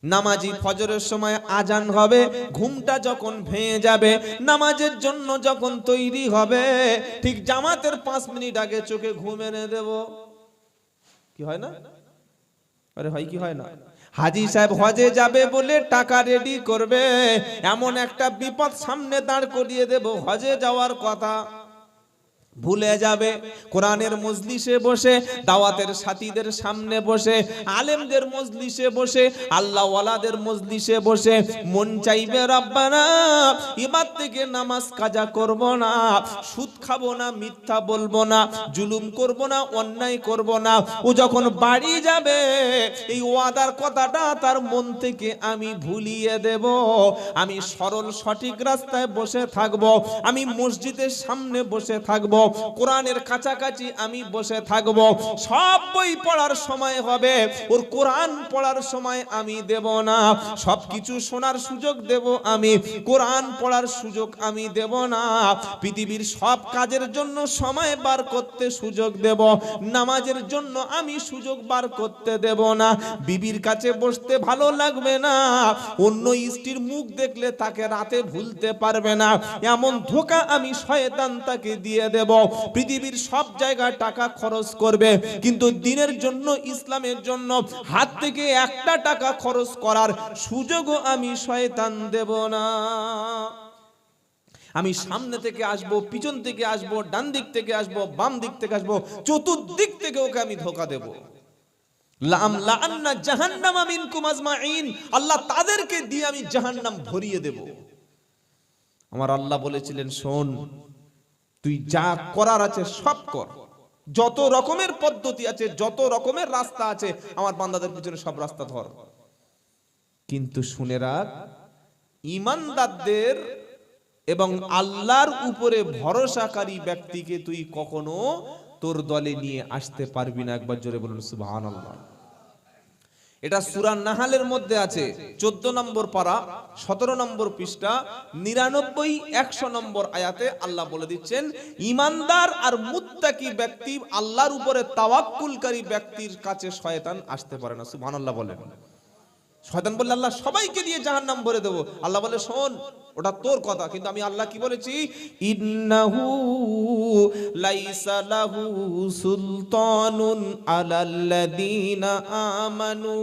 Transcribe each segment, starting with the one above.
নামাজি ফজরের সময় আজান হবে, ঘুমটা যখন ভেঙে যাবে, নামাজের জন্য যখন তৈরি হবে, ঠিক জামাতের 5 মিনিট আগে চোখে ঘুম এনে দেব। কি হয় না? আরে হয় কি হয় না? হাজী সাহেব হজে যাবে বলে টাকা রেডি করবে, এমন একটা বিপদ সামনে দাঁড় করিয়ে দেব, হজে যাওয়ার কথা ভুলে যাবে। কোরআনের মজলিসে বসে, দাওয়াতের সাথীদের সামনে বসে, আলেমদের মজলিসে বসে, আল্লাহ ওয়ালাদের মজলিসে বসে মন চাইবে রব্বানা এবার থেকে নামাজ কাজা করব না, সুদ খাবো না, মিথ্যা বলবো না, জুলুম করব না, অন্যায় করব না। ও যখন বাড়ি যাবে এই ওয়াদার কথাটা তার মন থেকে আমি ভুলিয়ে দেব। আমি সরল সঠিক রাস্তায় বসে থাকব, আমি মসজিদের সামনে বসে থাকব, কোরআনের কাছাকাছি আমি বসে থাকব। সব বই পড়ার সময় হবে, ওর কোরআন পড়ার সময় আমি দেব না। সবকিছু শোনার সুযোগ দেব আমি, কোরআন পড়ার সুযোগ আমি দেব না। পৃথিবীর সব কাজের জন্য সময় বার করতে সুযোগ দেব, নামাজের জন্য আমি সুযোগ বার করতে দেব না। বিবির কাছে বসতে ভালো লাগবে না, অন্য স্ত্রীর মুখ দেখলে তাকে রাতে ভুলতে পারবে না, এমন ধোঁকা আমি শয়তান তাকে দিয়ে দেব। পৃথিবীর সব জায়গায় টাকা খরচ করবে, কিন্তু দিনের জন্য, ইসলামের জন্য হাত থেকে একটা টাকা খরচ করার সুযোগও আমি শয়তান দেব না। আমি সামনে থেকে আসবো, পিছন থেকে আসবো, ডান দিক থেকে আসবো, বাম দিক থেকে আসবো, চতুর্দিক থেকে ওকে আমি ধোঁকা দেব। লাআন্না জাহান্নামা মিনকুম আজমাইন, আল্লাহ তাদেরকে দিয়ে আমি জাহান্নাম ভরিয়ে দেব। আমার আল্লাহ বলেছিলেন, শোন, তুই যা করার আছে সব কর, যত রকমের পদ্ধতি আছে, যত রকমের রাস্তা আছে, আমার বান্দাদের পিছনে সব রাস্তা ধর। কিন্তু শুনে রাখ, ঈমানদারদের এবং আল্লাহর উপরে ভরসাকারী ব্যক্তিকে তুই কখনো তোর দলে নিয়ে আসতে পারবি না। একবার জোরে বলুন সুবহানাল্লাহ। এটা সূরা নাহালের মধ্যে আছে, 14 নম্বর পারা, 17 নম্বর পৃষ্ঠা, 99 100 নম্বর আয়াতে আল্লাহ বলে দিচ্ছেন, ঈমানদার আর মুত্তাকি ব্যক্তি, আল্লাহর উপরে তাওয়াক্কুলকারী ব্যক্তির কাছে শয়তান আসতে পারে না। সুবহানাল্লাহ বলেন। শয়তান বললে আল্লাহ সবাইকে দিয়ে জাহান্নাম ভরে দেব। আল্লাহ বলে, শোন, ওটা তোর কথা, কিন্তু আমি আল্লাহ কি বলেছি, ইন্নাহু লাইসা লাহু সুলতানুন আলাল্লাযীনা আমানু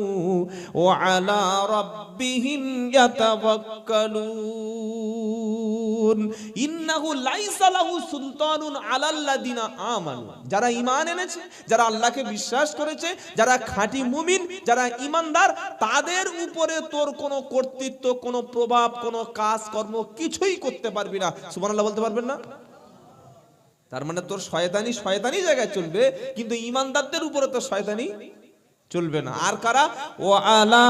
ওয়া আলা রাব্বিহিম ইয়াতাওয়াক্কালুন। ইন্নাহু লাইসা লাহু সুলতানুন আলাল্লাযীনা আমানু, যারা ঈমান এনেছে, যারা আল্লাহকে বিশ্বাস করেছে, যারা খাঁটি মুমিন, যারা ঈমানদার, তাদের উপরে তোর কোনো কর্তৃত্ব, কোনো প্রভাব, কোনো কাজ কর্ম কিছুই করতে পারবি না। সুবহানাল্লাহ বলতে পারবেন না? তার মানে তোর শয়তানি শয়তানি জায়গায় চলবে, কিন্তু ঈমানদারদের উপরে তো শয়তানি চলবে না। আর কারা? ও আলা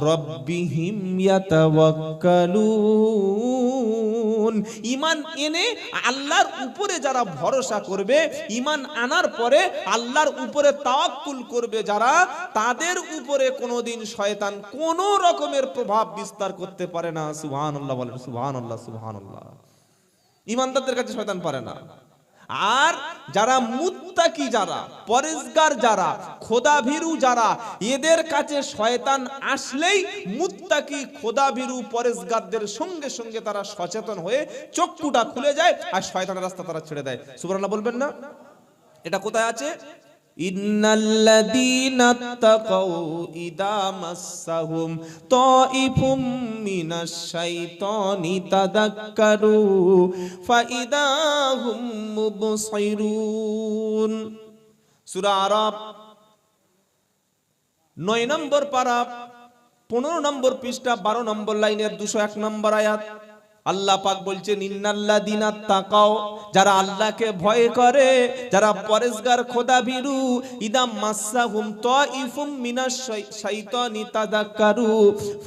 রাব্বিহিম ইয়াতাওয়াক্কালুন, ঈমান এনে আল্লাহর উপরে যারা ভরসা করবে, ঈমান আনার পরে আল্লাহর উপরে তাওয়াক্কুল করবে যারা, তাদের উপরে কোনোদিন শয়তান কোনো রকমের প্রভাব বিস্তার করতে পারে না। সুবহানাল্লাহ বলেন, সুবহানাল্লাহ, সুবহানাল্লাহ। ঈমানদারদের কাছে শয়তান পারে না। আর যারা মুত্তাকি, যারা পরেজগার, যারা খোদাভীরু, যারা, এদের কাছে শয়তান আসলেই মুত্তাকি, খোদাভীরু, পরেজগারদের সঙ্গে সঙ্গে তারা সচেতন হয়ে চক্ষুটা খুলে যায় আর শয়তানের রাস্তা তারা ছেড়ে দেয়। সুবহানাল্লাহ বলবেন না? এটা কোথায় আছে? ইন্নাল্লাযীনা তাকাউ ইযা মাসসাহুম তাইফুম মিনাশ শাইতানি তাযাক্কারু ফাইদা হুম মুবসিরুন। সূরা আরাফ 9 নম্বর পারা, 15 নম্বর পৃষ্ঠা, 12 নম্বর লাইনের 201 নম্বর আয়াত। আল্লাহ পাক বলছেন, ইন্নাল্লাযীনা তাকাও, যারা আল্লাহকে ভয় করে, যারা পরেজগার, খোদাভীরু, ইদা মাসসাহুম তাইফুম মিনাশ শাইতানি তাযাক্কারু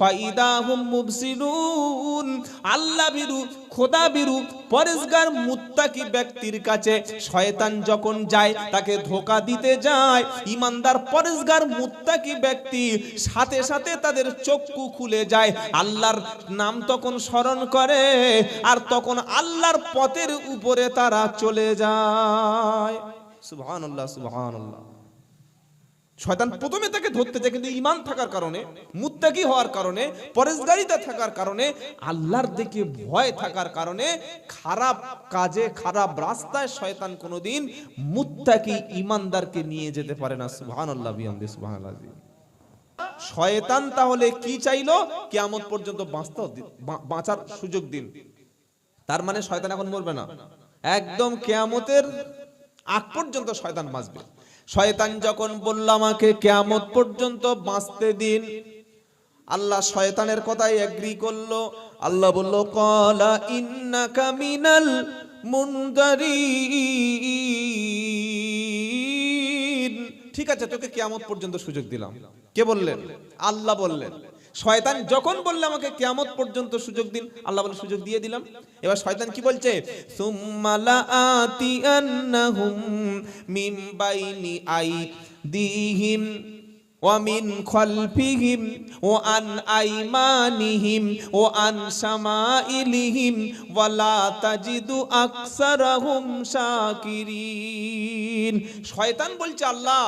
ফাইদা হুম মুবসিরুন। আল্লাহভীরু, খোদাভীরু, পরেজগার, মুত্তাকি ব্যক্তির কাছে শয়তান যখন যায়, তাকে ধোঁকা দিতে যায়, ঈমানদার, পরেজগার, মুত্তাকি ব্যক্তি সাথে সাথে তাদের চক্ষু খুলে যায়, আল্লাহর নাম তখন স্মরণ করে, আর তখন আল্লাহর পথের উপরে তারা চলে যায়। সুবহানাল্লাহ, সুবহানাল্লাহ। শয়তান প্রথমে তাকে ধরতে যায়, কিন্তু ঈমান থাকার কারণে, মুত্তাকি হওয়ার কারণে, পরেশগারিতা থাকার কারণে, আল্লাহর দিকে ভয় থাকার কারণে খারাপ কাজে, খারাপ রাস্তায় শয়তান কোনোদিন মুত্তাকি ঈমানদারকে নিয়ে যেতে পারে না। সুবহানাল্লাহ বিহামদি সুবহানাল্লাহ। শয়তান তাহলে কি চাইলো? কিয়ামত পর্যন্ত বাঁচার সুযোগ দিন। তার মানে শয়তান এখন মরবে না, একদম কিয়ামতের আগ পর্যন্ত শয়তান বাঁচবে। শয়তান যখন বলল আমাকে কিয়ামত পর্যন্ত বাঁচতে দিন, আল্লাহ শয়তানের কথাই এগ্রি করলো। আল্লাহ বলল ক্বালা ইন্নাকা মিনাল মুনদারিন, ঠিক আছে তোকে কিয়ামত পর্যন্ত সুযোগ দিলাম। কে বললেন? আল্লাহ বললেন। শয়তান যখন বললে আমাকে কিয়ামত পর্যন্ত সুযোগ দিন, আল্লাহ বলে সুযোগ দিয়ে দিলাম। এবার শয়তান কি বলছে? সুম্মা লাআতিয়ান্নাহুম মিন বাইনি আইদিহিম ওয়া মিন খালফিহিম ওয়া আন আইমানিহিম ওয়া আন শামাইলিহিম ওয়া লা তাজিদু আকসারাহুম শাকিরিন। শয়তান বলছে আল্লাহ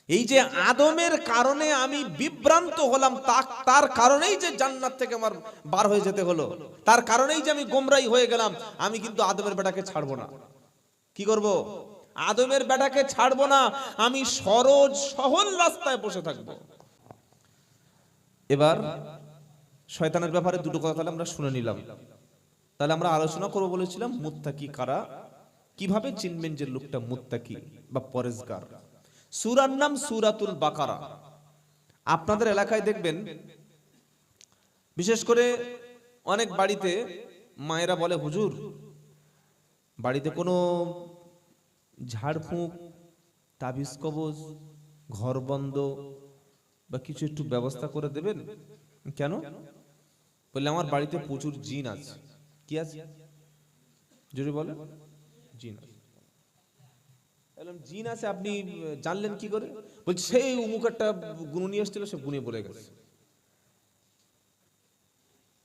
এই যে আদমের কারণে আমি বিভ্রান্ত হলাম, তার কারণেই যে জান্নাত থেকে আমার বার হয়ে যেতে হলো, তার কারণেই যে আমি গোমরাই হয়ে গেলাম, আমি কিন্তু আদমের বেটাকে ছাড়বো না। কি করব? আদমের বেটাকে ছাড়বো না, আমি সরল সহল রাস্তায় বসে থাকবো। এবার শয়তানের ব্যাপারে দুটো কথা তাহলে আমরা শুনে নিলাম। তাহলে আমরা আলোচনা করবো বলেছিলাম মুত্তাকি কারা, কিভাবে চিনবেন যে লোকটা মুত্তাকি বা পরেজগার। সূরার নাম সূরাতুল বাকারা। আপনাদের এলাকায় দেখবেন বিশেষ করে অনেক বাড়িতে মায়েরা বলে হুজুর বাড়িতে কোনো ঝাড়ফুঁক, তাবিজ কবজ, ঘর বন্ধ বা কিছু একটু ব্যবস্থা করে দেবেন। কেন? বললে আমার বাড়িতে প্রচুর জিন আছে। কি আছে? জোরে বলে। জিন আছে। জিন আছে আপনি জানলেন কি করে? বলছে সেই অমুক একটা গুণ নিয়ে এসেছিল, সে গুণে বলে গেছে।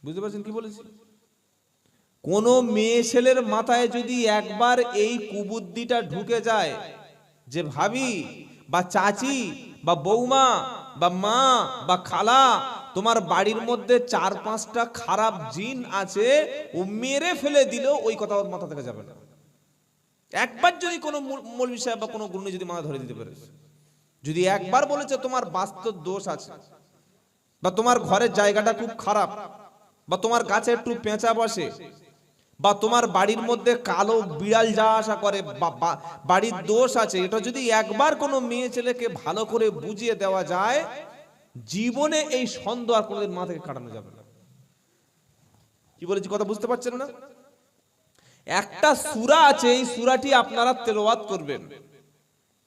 বুঝতে পারছেন কি বলেছি? কোন মেয়ে ছেলের মাথায় যদি একবার এই কুবুদ্ধিটা ঢুকে যায় যে ভাবি বা চাচি বা বৌমা বা মা বা খালা তোমার বাড়ির মধ্যে 4-5টা খারাপ জিন আছে, ও মেরে ফেলে দিলেও ওই কথা ওর মাথা থেকে যাবে না। একবার যদি কোনো মৌলবি সাহেব বা কোনো গুরুনি যদি মাথা ধরে দিতে পারে, যদি একবার বলেছে তোমার বাস্তব দোষ আছে, বা তোমার ঘরের জায়গাটা খুব খারাপ, বা তোমার গাছে একটু পেঁচা বসে, বা তোমার বাড়ির মধ্যে কালো বিড়াল যাওয়া আসা করে, বাড়ির দোষ আছে, এটা যদি একবার কোনো মেয়ে ছেলেকে ভালো করে বুঝিয়ে দেওয়া যায়, জীবনে এই সন্দেহ আর কোনোদিন মাথা থেকে কাটানো যাবে না। কি বলেছি কথা বুঝতে পারছেন না? একটা সূরা আছে, এই সূরাটি আপনারা তেলাওয়াত করবেন।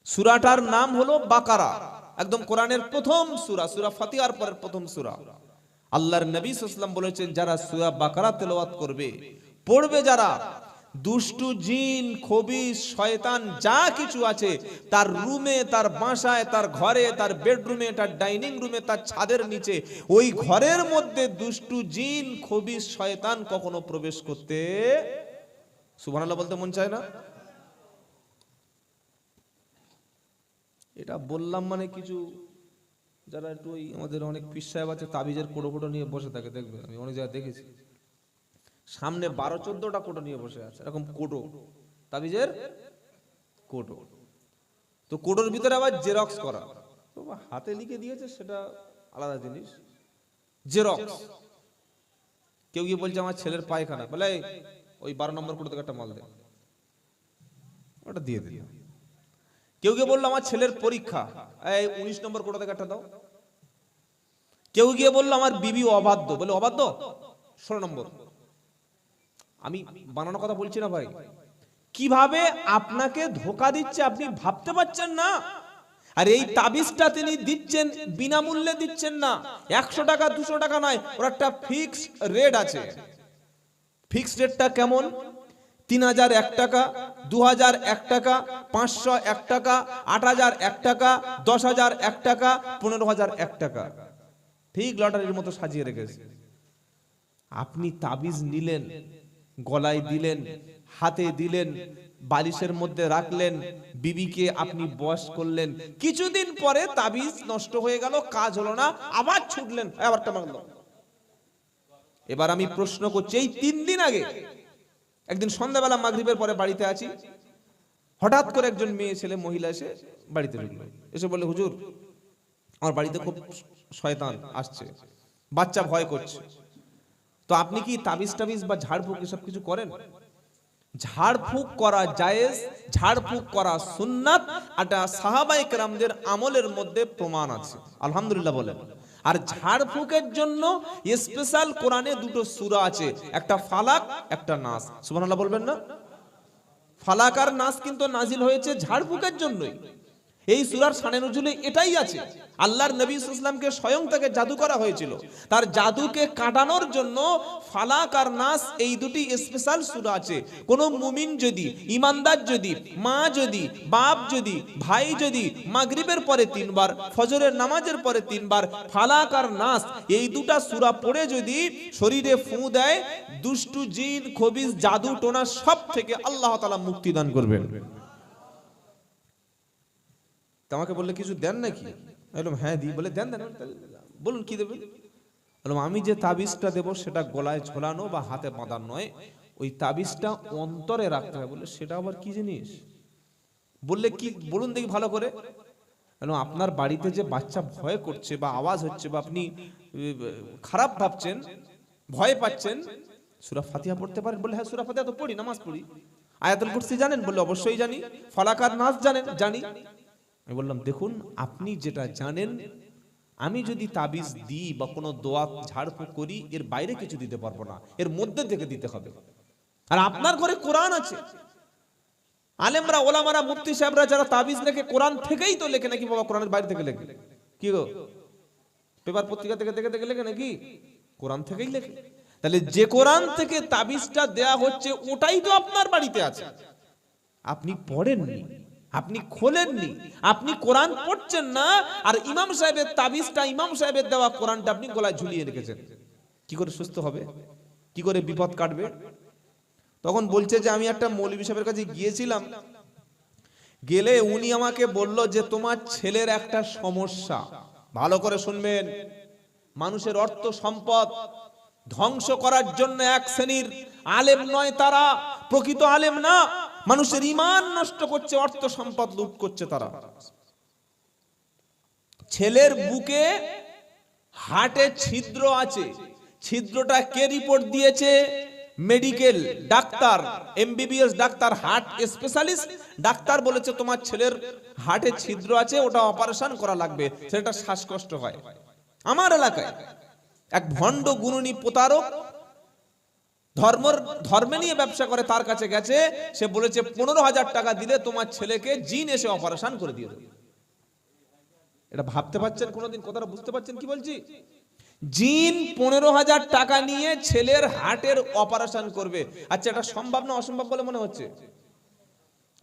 সূরাটার নাম হলো বাকারা, একদম কোরআনের প্রথম সূরা, সূরা ফাতিহার পরের প্রথম সূরা। আল্লাহর নবী সাল্লাল্লাহু আলাইহি ওয়াসাল্লাম বলেছেন যারা সূরা বাকারা তেলাওয়াত করবে, পড়বে যারা, দুষ্টু জিন, খবিশ, শয়তান যা কিছু আছে তার রুমে, তার বাসায়, তার ঘরে, তার বেডরুমে, তার ডাইনিং রুমে, তার ছাদের নিচে, ওই ঘরের মধ্যে দুষ্টু জিন, খবিশ, শয়তান কখনো প্রবেশ করতে, সুবহানাল্লাহ বলতে মন চায় না? এটা বললাম মানে কিছু যারা একটু ওই আমাদের অনেক পীর সাহেব আছে তাবিজের কোটো কোটো নিয়ে বসে থাকে, দেখবে আমি অনেক জায়গায় দেখেছি, সামনে 12-14টা কোটো নিয়ে বসে আছে, এরকম কোটো, তাবিজের কোটো। তো কোটোর ভিতরে আবার জেরক্স করা, তো হাতে লিখে দিয়েছে সেটা আলাদা জিনিস, জেরক্স। কেউ গিয়ে বলছে আমার ছেলের পায়খানা, বলে ওই 12 নম্বর কোটো থেকে একটা মাল দে, ওটা দিয়ে দিল। কেউ গিয়ে বললো আমার ছেলের পরীক্ষা, এই 19 নম্বর কোটো থেকে একটা দাও। কেউ গিয়ে বললো আমার বিবি অবাধ্য, বলে অবাধ্য 16 নম্বর। আমি বানানো কথা বলছি না ভাই, কিভাবে আপনাকে ধোকা দিচ্ছে আপনি ভাবতে পারছেন না। আর এই তাবিজটা তিনি দিচ্ছেন বিনামূল্যে দিচ্ছেন না, 100 টাকা 200 টাকা নয়, ওর একটা ফিক্সড রেট আছে। ফিক্সড রেটটা কেমন? 3001 টাকা, 2001 টাকা, 501 টাকা, 8001 টাকা, 10001 টাকা, 15001 টাকা, ঠিক লটারির মতো সাজিয়ে রেখেছে। আপনি তাবিজ নিলেন, গলায় দিলেন, হাতে দিলেন, বালিশের মধ্যে রাখলেন, বিবিকে আপনি বশ করলেন, কিছুদিন পরে তাবিজ নষ্ট হয়ে গেল, কাজ হলো না, আবার ছুটলেন, আবারটা মারলো। এবার আমি প্রশ্ন করছি, এই 3 দিন আগে একদিন সন্ধ্যাবেলা মাগরিবের পরে বাড়িতে আছি, হঠাৎ করে একজন মেয়ে ছেলে মহিলা এসে বাড়িতে ঢুকলো, এসে বললে, হুজুর আমার বাড়িতে খুব শয়তান আসছে, বাচ্চা ভয় করছে, তো আপনি কি তাবিজ টাবিজ বা ঝাড়ফুঁক এসব কিছু করেন? ঝাড়ফুঁক করা জায়েজ, ঝাড়ফুঁক করা সুন্নাত, এটা সাহাবায়ে কেরামদের আমলের মধ্যে প্রমাণ আছে, আলহামদুলিল্লাহ বলেন। আর ঝাড়ফুঁকের জন্য স্পেশাল কোরআনে 2টো সূরা আছে, একটা ফালাক, একটা নাস। সুবহানাল্লাহ বলবেন না? ফালাক আর নাস কিন্তু নাজিল হয়েছে ঝাড়ফুঁকের জন্যই। এই সূরার শানে নজুলে এটাই আছে। আল্লাহর নবী সাল্লাল্লাহু আলাইহি ওয়াসাল্লামকে স্বয়ং তাকে জাদু করা হয়েছিল, তার জাদুকে কাটানোর জন্য ফালাক আর নাস এই 2টি স্পেশাল সূরা আছে। কোন মুমিন যদি, ইমানদার যদি, মা যদি, বাপ যদি, ভাই যদি মাগরিবের পরে 3 বার, ফজরের নামাজের পরে 3 বার ফালাক আর নাস এই 2টা সূরা পড়ে যদি শরীরে ফু দেয়, দুষ্টু জিন, খবিস, জাদু টোনা সব থেকে আল্লাহ তাআলা মুক্তি দান করবেন। আমাকে বললে কিছু দেন নাকি? বললাম হ্যাঁ দিই। বলে দেন দেন, বলুন কি দেবেন? বললাম আমি যে তাবিজটা দেব সেটা গলায় ঝোলানো বা হাতে বাঁধার নয়, ওই তাবিজটা অন্তরে রাখতে হবে। বলে সেটা আবার কি জিনিস? বললে কি বলুন দেখি ভালো করে। বললাম আপনার বাড়িতে যে বাচ্চা ভয় করছে বা আওয়াজ হচ্ছে বা আপনি খারাপ ভাবছেন, ভয় পাচ্ছেন, সূরা ফাতিহা পড়তে পারেন? বলে হ্যাঁ সূরা ফাতিহা তো পড়ি, নামাজ পড়ি। আয়াতুল কুরসি জানেন? বলে অবশ্যই জানি। ফালাক আর নাস জানেন? জানি। আমি বললাম দেখুন, আপনি যেটা জানেন, আমি যদি তাবিজ দিই বা কোনো দোয়া ঝাড়ফুঁক করি, এর বাইরে কিছু দিতে পারবো না, এর মধ্যে থেকে দিতে হবে। আর আপনার ঘরে কোরআন আছে, আলেমরা, ওলামারা, মুফতি সাহেবরা যারা তাবিজ লেখে কোরআন থেকেই তো লেখে নাকি বাবা? কোরআনের বাইরে থেকে লেখে কি গো? পেপার পত্রিকা থেকে দেখে দেখে লেখে নাকি? কোরআন থেকেই লেখে। তাহলে যে কোরআন থেকে তাবিজটা দেয়া হচ্ছে ওটাই তো আপনার বাড়িতে আছে, আপনি পড়েননি, আপনি খোলেননি, আপনি কোরআন পড়ছেন না, আর ইমাম সাহেবের তাবিজটা, ইমাম সাহেবের দেওয়া কোরআনটা আপনি গলায় ঝুলিয়ে রেখেছেন। কি করে সুস্থ হবে? কি করে বিপদ কাটবে? তখন বলছে যে আমি একটা মৌলভী সাহেবের কাছে গিয়েছিলাম, গেলে উনি আমাকে বলল যে তোমার ছেলের একটা সমস্যা। ভালো করে শুনবেন, মানুষের অর্থ সম্পদ ধ্বংস করার জন্য এক শ্রেণীর আলেম নয়, তারা প্রকৃত আলেম না, মানুষের ঈমান নষ্ট করছে, অর্থ সম্পদ লুট করছে তারা। ছেলের বুকে হার্টে ছিদ্র আছে, ছিদ্রটা কে রিপোর্ট দিয়েছে? Medical doctor, MBBS doctor, heart specialist doctor বলেছে তোমার ছেলের হার্টে ছিদ্র আছে, ওটা অপারেশন করা লাগবে, সেটা শ্বাসকষ্ট হয়। আমার এলাকায় এক ভণ্ড গুণনী প্রতারক, ধর্মে নিয়ে ব্যবসা করে, তার কাছে গেছে, সে বলেছে 15,000 টাকা দিলে তোমার ছেলেকে জিন এসে অপারেশন করে দিয়ে দেবে। এটা ভাবতে পারছেন কোনোদিন? কথাটা বুঝতে পারছেন কি বলছি? জিন 15,000 টাকা নিয়ে ছেলের হার্টের অপারেশন করবে। আচ্ছা, এটা সম্ভব না অসম্ভব বলে মনে হচ্ছে?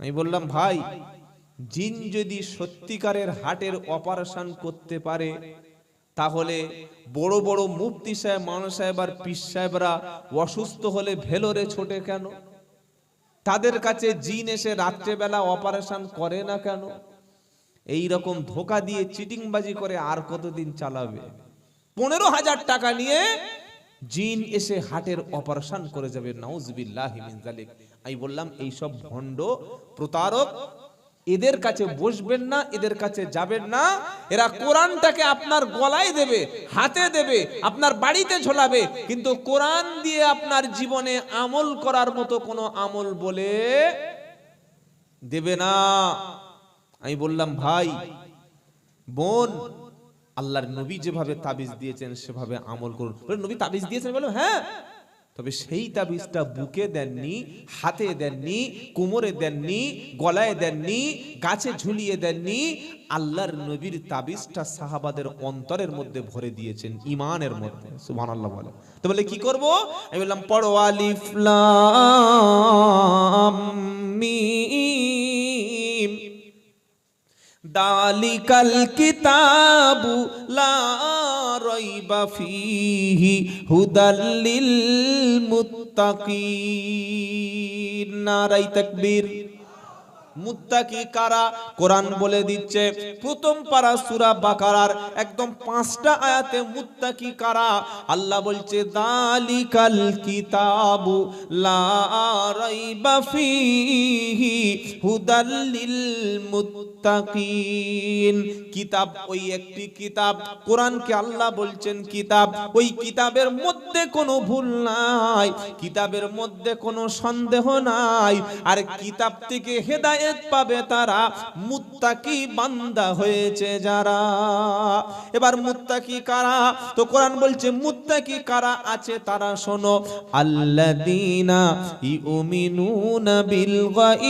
আমি বললাম ভাই, জিন যদি সত্যিকারের হার্টের অপারেশন করতে পারে, তাহলে বড় বড় মুফতি সাহেব, মাওলানা সাহেব আর পীর সাহেবরা অসুস্থ হলে ভেলোরে ছোটে কেন? তাদের কাছে জিন এসে রাত্রেবেলা অপারেশন করে না কেন? এই রকম ধোকা দিয়ে চিটিংবাজি করে আর কতদিন চালাবে? 15,000 টাকা নিয়ে জিন এসে হার্টের অপারেশন করে যাবে, নাউজুবিল্লাহি মিন যালিক। আমি বললাম এইসব ভণ্ড প্রতারক, এদের কাছে বসবেন না, এদের কাছে যাবেন না। এরা কোরআনটাকে আপনার গলায় দেবে, হাতে দেবে, আপনার বাড়িতে ঝোলাবে, কিন্তু কোরআন দিয়ে আপনার জীবনে আমল করার মতো কোনো আমল বলে দেবে না। আমি বললাম ভাই, বোন, আল্লাহর নবী যেভাবে তাবিজ দিয়েছেন সেভাবে আমল করুন। বলে নবী তাবিজ দিয়েছেন? বলে হ্যাঁ, তবে সেই তাবিজটা বুকে দেননি, হাতে দেননি, কোমরে দেননি, গলায় দেননি, গাছে ঝুলিয়ে দেননি। আল্লাহর নবীর তাবিজটা সাহাবাদের অন্তরের মধ্যে ভরে দিয়েছেন, ঈমানের মধ্যে। সুবহানাল্লাহ বলে। তো বলে কি করব? আমি বললাম পড়ো আলিফ লাম মিম দালিকাল কিতাবু লা রাইবা ফীহি হুদাল লিল মুত্তাকিন। নারায়ে তাকবীর। মুত্তাকি কারা? কোরআন বলে দিচ্ছে প্রথম পারা সূরা বাকারার একদম 5টা আয়াতে মুত্তাকি কারা। আল্লাহ বলছে দালিকাল কিতাবু লা রাইবা ফীহি হুদাল লিল মুত্তাকিন। কিতাব ওই একটি কিতাব, কোরআনকে আল্লাহ বলছেন কিতাব। ওই কিতাবের মধ্যে কোনো ভুল নাই, কিতাবের মধ্যে কোনো সন্দেহ নাই। আর কিতাব থেকে হেদায়েত পাবে তারা, মুত্তাকি বান্দা হয়েছে যারা। এবার মুত্তাকি কারা? তো কোরআন বলছে মুত্তাকি কারা আছে তারা শোনো, আল্লাযীনা ইউমিনুনা বিল গায়ব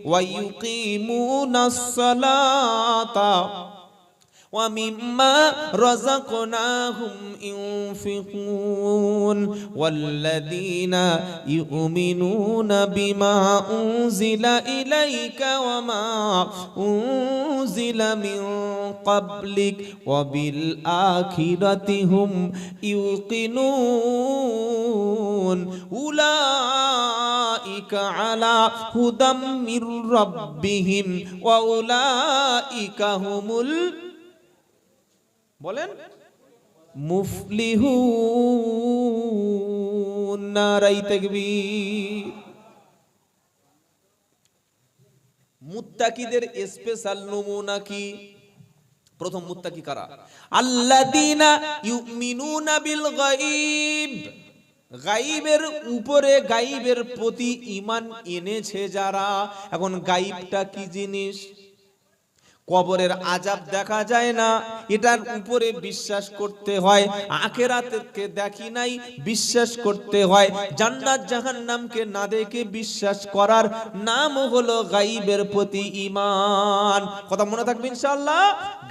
ওয়া ইউকিমুনাস সালাতা وَمِمَّا رَزَقْنَاهُمْ يُنْفِقُونَ وَالَّذِينَ يُؤْمِنُونَ بِمَا أُنْزِلَ إِلَيْكَ وَمَا أُنْزِلَ مِنْ قَبْلِكَ وَبِالْآخِرَةِ هُمْ يُوقِنُونَ أُولَئِكَ عَلَى هُدًى مِنْ رَبِّهِمْ وَأُولَئِكَ هُمُ বলেন মুফলিহুন। নারায়ে তাকবীর। মুত্তাকিদের স্পেশাল নমুনা কি? প্রথম মুত্তাকি কারা? আল্লাযীনা ইউমিনুনা বিল গায়ব, গায়বের উপরে গায়বের প্রতি ঈমান এনেছে যারা। এখন গায়বটা কি জিনিস? কবরের আযাব দেখা যায় না, এটার উপরে বিশ্বাস করতে হয়। আখিরাতকে দেখি নাই, বিশ্বাস করতে হয়। জান্নাত জাহান্নামকে না দেখে বিশ্বাস করার নাম হলো গায়বের প্রতি ঈমান। কথা মনে থাকবে ইনশাআল্লাহ।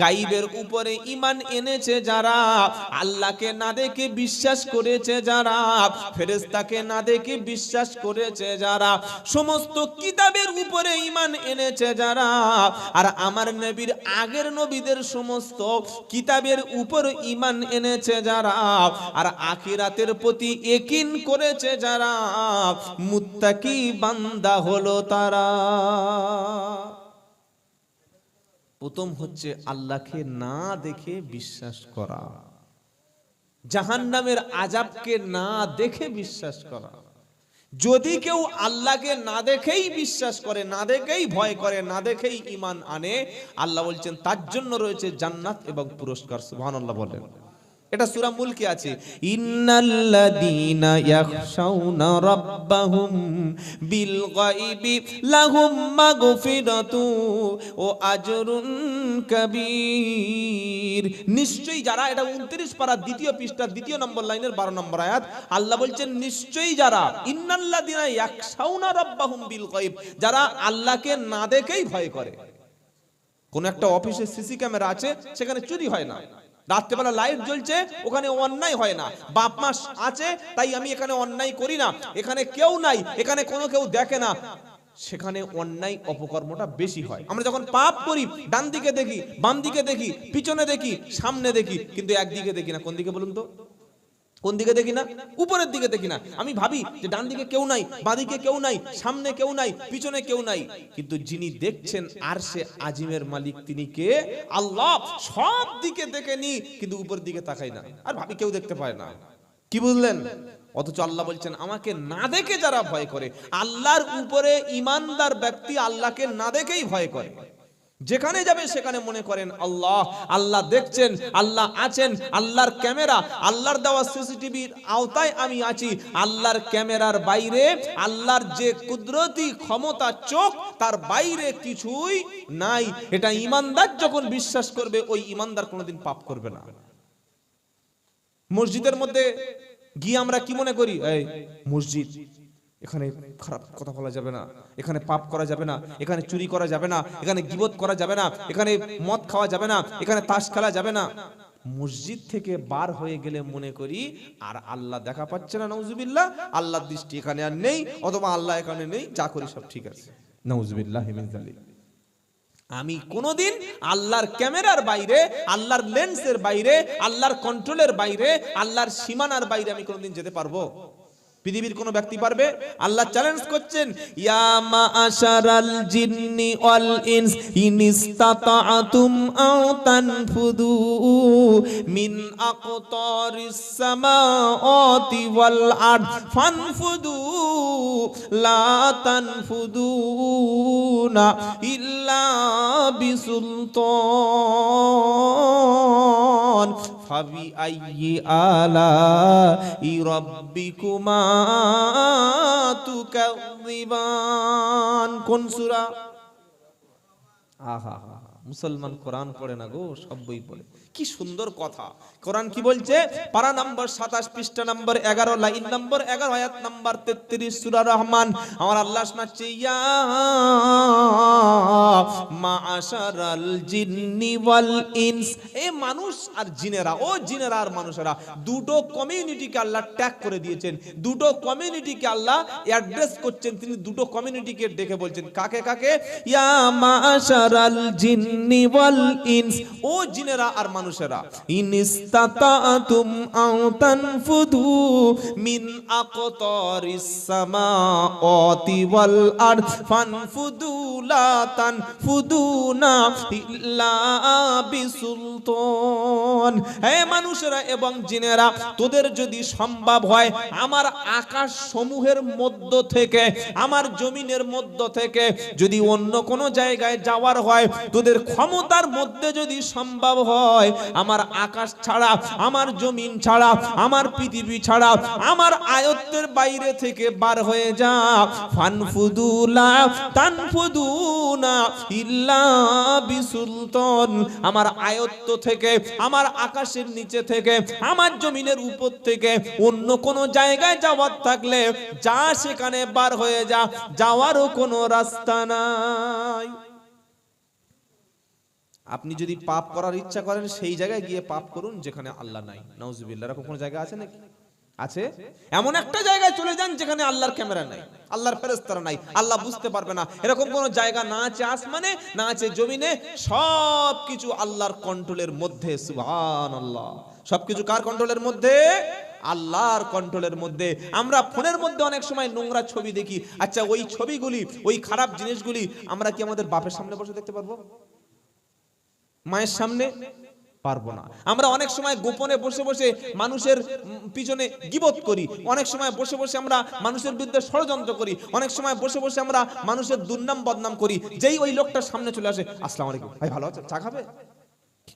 গায়বের উপরে ঈমান এনেছে যারা, আল্লাহকে না দেখে বিশ্বাস করেছে যারা, ফেরেশতাকে না দেখে বিশ্বাস করেছে যারা, সমস্ত কিতাবের উপরে ঈমান এনেছে যারা, আর আমার নবীর আগের নবীদের সমস্ত কিতাবের উপর ঈমান এনেছে যারা, আর আখিরাতের প্রতি ইয়াকিন করেছে যারা, মুত্তাকি বান্দা হলো তারা। প্রথম হচ্ছে আল্লাহকে না দেখে বিশ্বাস করা, জাহান্নামের আযাবকে না দেখে বিশ্বাস করা। যদি কেউ আল্লাহকে না দেখেই বিশ্বাস করে, না দেখেই ভয় করে, না দেখেই ঈমান আনে, আল্লাহ বলছেন তার জন্য রয়েছে জান্নাত এবং পুরস্কার। সুবহানাল্লাহ বলেন। এটা সূরা মুলকে আছে, ইন্নাল্লাযীনা ইয়াখশাউনা রাব্বাহুম বিল গায়বি লাহুম মাগফিরাতু ওয়া আজরুন কাবীর। নিশ্চয়ই যারা, এটা 29 পারা 2য় পৃষ্ঠা 2য় নম্বর লাইনের 12 নম্বর আয়াত। আল্লাহ বলছেন নিশ্চয়ই যারা, ইন্নাল্লাযীনা ইয়াখশাউনা রাব্বাহুম বিল গায়ব, যারা আল্লাহকে না দেখেই ভয় করে। কোন একটা অফিসে সিসি ক্যামেরা আছে, সেখানে চুরি হয় না। রাত্রেবেলা লাইট জ্বলছে, ওখানে অন্যায় হয় না। বাপ মা আছে তাই আমি এখানে অন্যায় করি না, এখানে কেউ নাই, এখানে কোনো কেউ দেখে না, সেখানে অন্যায় অপকর্মটা বেশি হয়। আমরা যখন পাপ করি, ডান দিকে দেখি, বাম দিকে দেখি, পিছনে দেখি, সামনে দেখি, কিন্তু একদিকে দেখি না। কোন দিকে বলুন তো? কোন দিকে দেখি না? উপরের দিকে দেখি না। আমি ভাবি যে ডান দিকে কেউ নাই, বাঁদিকে কেউ নাই, সামনে কেউ নাই, পিছনে কেউ নাই, কিন্তু যিনি দেখছেন আরশে আজিমের মালিক তিনি কে? আল্লাহ। সব দিকে দেখে নি, কিন্তু উপরের দিকে তাকাই না, আর ভাবি কেউ দেখতে পায় না। কি বুঝলেন? অথচ আল্লাহ বলছেন আমাকে না দেখে যারা ভয় করে, আল্লাহর উপরে ঈমানদার ব্যক্তি আল্লাহকে না দেখেই ভয় করে। যেখানে যাবে সেখানে মনে করেন আল্লাহ, আল্লাহ দেখছেন, আল্লাহ আছেন, আল্লাহর ক্যামেরা, আল্লাহর দেওয়া সিসিটিভির আওতায় আমি আছি। আল্লাহর ক্যামেরার বাইরে আল্লাহর যে কুদরতি ক্ষমতা, চোখ, তার বাইরে কিছুই নাই। এটা ঈমানদার যখন বিশ্বাস করবে, ওই ঈমানদার কোনোদিন পাপ করবে না। মসজিদের মধ্যে গিয়ে আমরা কি মনে করি? এই মসজিদ, এখানে খারাপ কথা বলা যাবে না, এখানে পাপ করা যাবে না, এখানে চুরি করা যাবে না, এখানে গীবত করা যাবে না, এখানে মদ খাওয়া যাবে না, এখানে তাস খেলা যাবে না। মসজিদ থেকে বার হয়ে গেলে মনে করি আর আল্লাহ দেখা পাচ্ছে না, নাউজুবিল্লাহ, আল্লাহর দৃষ্টি এখানে আর নেই, অথবা আল্লাহ এখানে নেই, যা করি সব ঠিক আছে। নাউজুবিল্লাহি মিন যালিক। আমি কোনোদিন আল্লাহর ক্যামেরার বাইরে, আল্লাহর লেন্সের বাইরে, আল্লাহর কন্ট্রোলের বাইরে, আল্লাহর সীমানার বাইরে আমি কোনোদিন যেতে পারবো? পৃথিবীর কোন ব্যক্তি পারবে? আল্লাহ চ্যালেঞ্জ করছেন, ইয়া মাআশারাল জিন্নি ওয়াল ইনস ইনিস্তাতাআতুম আও তানফুদু মিন আকতারিস সামাওয়াতি ওয়াল আরদ ফানফুদু লা তানফুদুনা ইল্লা বিসুলতান ফাবি আইয়ি আলাই রাব্বিকুমা তুকাযিবান। কোন সূরা? আহা, মুসলমান কোরআন পড়ে না গো, সব বই পড়ে। কি সুন্দর কথা! কোরআন কি বলছে? পারা নম্বর 27, পৃষ্ঠা নম্বর 11, লাইন নম্বর 11, আয়াত নম্বর 33, সূরা রহমান। আমার আল্লাহ শোনাচ্ছে, ইয়া মাআশারাল জিন্নি ওয়াল ইনস, এ মানুষ আর জিনেরা, ও জিনেরা আর মানুষেরা, দুটো কমিউনিটিকে আল্লাহ ট্যাগ করে দিয়েছেন, দুটো কমিউনিটিকে আল্লাহ অ্যাড্রেস করছেন। তিনি দুটো কমিউনিটিকে ডেকে বলছেন, কাকে কাকে? ইয়া মাআশারাল জিন্নি ওয়াল ইনস, ও জিনেরা আর মানুষেরা, ইনিস্তাতাতুম আও তানফুদু মিন আকতারিস সামাওয়াতি ওয়াল আরদ ফানফুদু লা তানফুদুনা ইল্লা বিসুলতান। হে মানুষেরা এবং জিনেরা, তোদের যদি সম্ভব হয় আমার আকাশ সমূহের মধ্য থেকে, আমার জমিনের মধ্য থেকে যদি অন্য কোন জায়গায় যাওয়ার হয়, তোদের ক্ষমতার মধ্যে যদি সম্ভব হয়, আমার আকাশ ছাড়া, আমার জমিন ছাড়া, আমার পৃথিবী ছাড়া, আমার আয়ত্তের বাইরে থেকে বার হয়ে যা। ফানফুদুলা তানফুদুনা ইল্লা বিসুলতান, আমার আয়ত্ত থেকে, আমার আকাশের নিচে থেকে, আমার জমিনের উপর থেকে অন্য কোন জায়গায় যাওয়ার থাকলে যা, সেখানে বার হয়ে যা, যাওয়ারও কোনো রাস্তা নাই। আপনি যদি পাপ করার ইচ্ছা করেন, সেই জায়গায় গিয়ে পাপ করুন যেখানে আল্লাহ নাই। নাউজুবিল্লাহ। এরকম কোন জায়গা আছে নাকি? আছে? এমন একটা জায়গায় চলে যান যেখানে আল্লাহর ক্যামেরা নাই, আল্লাহর ফেরেশতারা নাই, আল্লাহ বুঝতে পারবে না। এরকম কোন জায়গা না আছে আসমানে, না আছে জমিনে, সবকিছু আল্লাহর কন্ট্রোলের মধ্যে। সুবহানাল্লাহ। সবকিছু কার কন্ট্রোলের মধ্যে? আল্লাহর কন্ট্রোলের মধ্যে। আমরা ফোনের মধ্যে অনেক সময় নোংরা ছবি দেখি। আচ্ছা, ওই ছবিগুলি, ওই খারাপ জিনিসগুলি আমরা কি আমাদের বাপের সামনে বসে দেখতে পারবো? মায়ের সামনে পারবো না। আমরা অনেক সময় গোপনে বসে বসে মানুষের পিছনে গীবত করি, অনেক সময় বসে বসে আমরা মানুষের বিরুদ্ধে ষড়যন্ত্র করি, অনেক সময় বসে বসে আমরা মানুষের দুর্নাম বদনাম করি। যেই ওই লোকটার সামনে চলে আসে, আসসালামু আলাইকুম ভাই, ভালো আছেন, চা খাবে?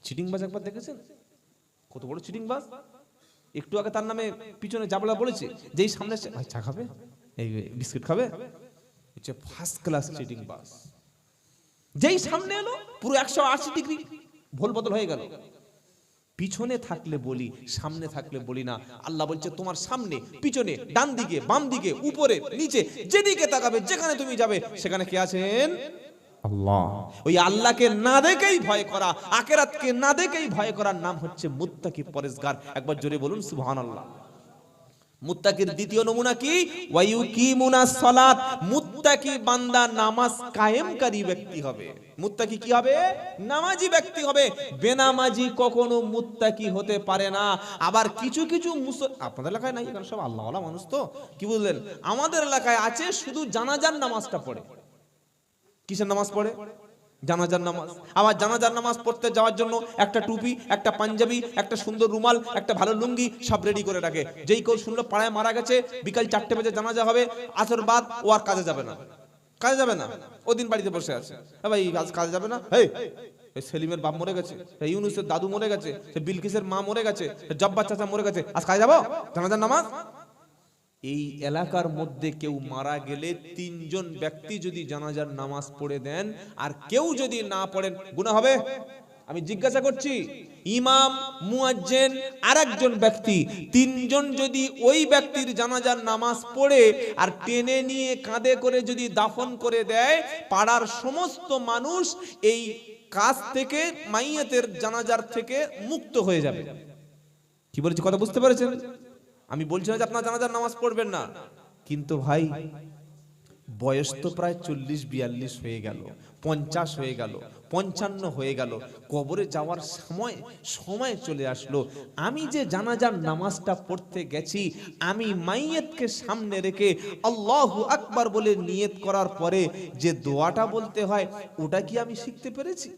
চিটিংবাজ একবার দেখেছেন? কত বড় চিটিংবাজ! একটু আগে তার নামে পিছনে জাবলা বলেছে, যেই সামনে ভাই চা খাবে, এই বিস্কুট খাবে, হচ্ছে ফার্স্ট ক্লাস চিটিংবাজ। যেই সামনে এলো, পুরো 180 ডিগ্রি ভুল বদল হয়ে গেল। পিছনে থাকলে বলি, সামনে থাকলে বলি না। আল্লাহ বলছে, তোমার সামনে, পিছনে, ডান দিকে, বাম দিকে, উপরে, নিচে, যেদিকে তাকাবে, যেখানে তুমি যাবে, সেখানে কে আছেন? আল্লাহ। ওই আল্লাহকে না দেখেই ভয় করা, আখিরাতকে না দেখেই ভয় করার নাম হচ্ছে মুত্তাকি, পরেজগার। একবার জোরে বলুন সুবহানাল্লাহ। মুত্তাকির দ্বিতীয় নমুনা কি? ওয়ায়ুকিমুনাস সালাত। মুত্তাকি বান্দা নামাজ কায়েমকারী ব্যক্তি হবে। মুত্তাকি কি হবে? নামাজি ব্যক্তি হবে। বেনামাজি কখনো মুত্তাকি হতে পারে না। আবার কিছু কিছু আপনাদের এলাকায় নাই, এখানে সব আল্লাহওয়ালা মানুষ, তো কি বুঝলেন? আমাদের এলাকায় আছে, শুধু জানাজার নামাজটা পড়ে। কিসের নামাজ পড়ে? জানাজার নামাজ। আবার জানাজার নামাজ পড়তে যাওয়ার জন্য একটা টুপি, একটা পাঞ্জাবি, একটা সুন্দর রুমাল, একটা ভালো লুঙ্গি সব রেডি করে রাখে। যেই কেউ শুনলো পাড়ায় মারা গেছে, বিকাল 4টে বাজে জানাজা হবে, আসর বাদ ও আর কাজে যাবে না, কাজে যাবে না, ওদিন বাড়িতে বসে আছে। ভাই আজ কাজে যাবে না? এই সেলিমের বাপ মরে গেছে, ইউনুসের দাদু মরে গেছে, বিলকিসের মা মরে গেছে, জব্বার চাচা মরে গেছে, আজ কাজে যাবো? জানাজার নামাজ। এই এলাকার মধ্যে কেউ মারা গেলে 3 জন ব্যক্তি যদি জানাজার নামাজ পড়ে দেন, আর কেউ যদি না পড়েন, গুনাহ হবে? আমি জিজ্ঞাসা করছি, ইমাম, মুয়াজ্জিন, আরেকজন ব্যক্তি, 3 জন যদি ওই ব্যক্তির জানাজার নামাজ পড়ে আর টেনে নিয়ে কাঁধে করে যদি দাফন করে দেয়, পাড়ার সমস্ত মানুষ এই কাজ থেকে, মাইয়াতের জানাজার থেকে মুক্ত হয়ে যাবে। কি বলেছি কথা বুঝতে পেরেছেন? আমি বলছি না যে আপনারা জানাজার নামাজ পড়বেন না, কিন্তু ভাই বয়স তো প্রায় 40-42 হয়ে গেল, 50 হয়ে গেল, 55 হয়ে গেল, কবরে যাওয়ার সময় চলে আসলো। আমি যে জানাজার নামাজটা পড়তে গেছি, আমি মাইয়েতকে সামনে রেখে আল্লাহু আকবার বলে নিয়ত করার পরে যে দোয়াটা বলতে হয়, ওটা কি আমি শিখতে পেরেছি?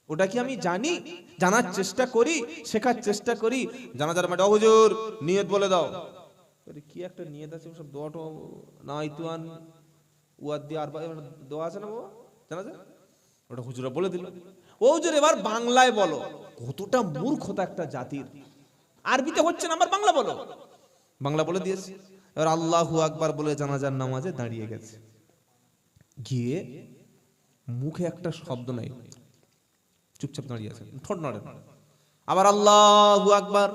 ওটা কি আমি জানি? জানার চেষ্টা করি, শেখার চেষ্টা করি। জানাজার মাঠে হুজুর নিয়ত বলে দাও, কি একটা নিয়ত আছে সব দোয়াটা না ইতুয়ান ওয়াদি আর দোয়া আছে না বাবা জানাজা, ওটা হুজুরা বলে দিল। ও হুজুর এবার বাংলায় বলো। কতটা মূর্খতা একটা জাতির! আরবিতে হচ্ছে না, আমার বাংলা বলো। বাংলা বলে দিয়েছে। এবার আল্লাহু আকবার বলে জানাজার নামাজে দাঁড়িয়ে গেছে, গিয়ে মুখে একটা শব্দ নাই, চুপচাপ দাঁড়িয়ে আছে, ঠোঁট নড়ে না। আবার আল্লাহু আকবার,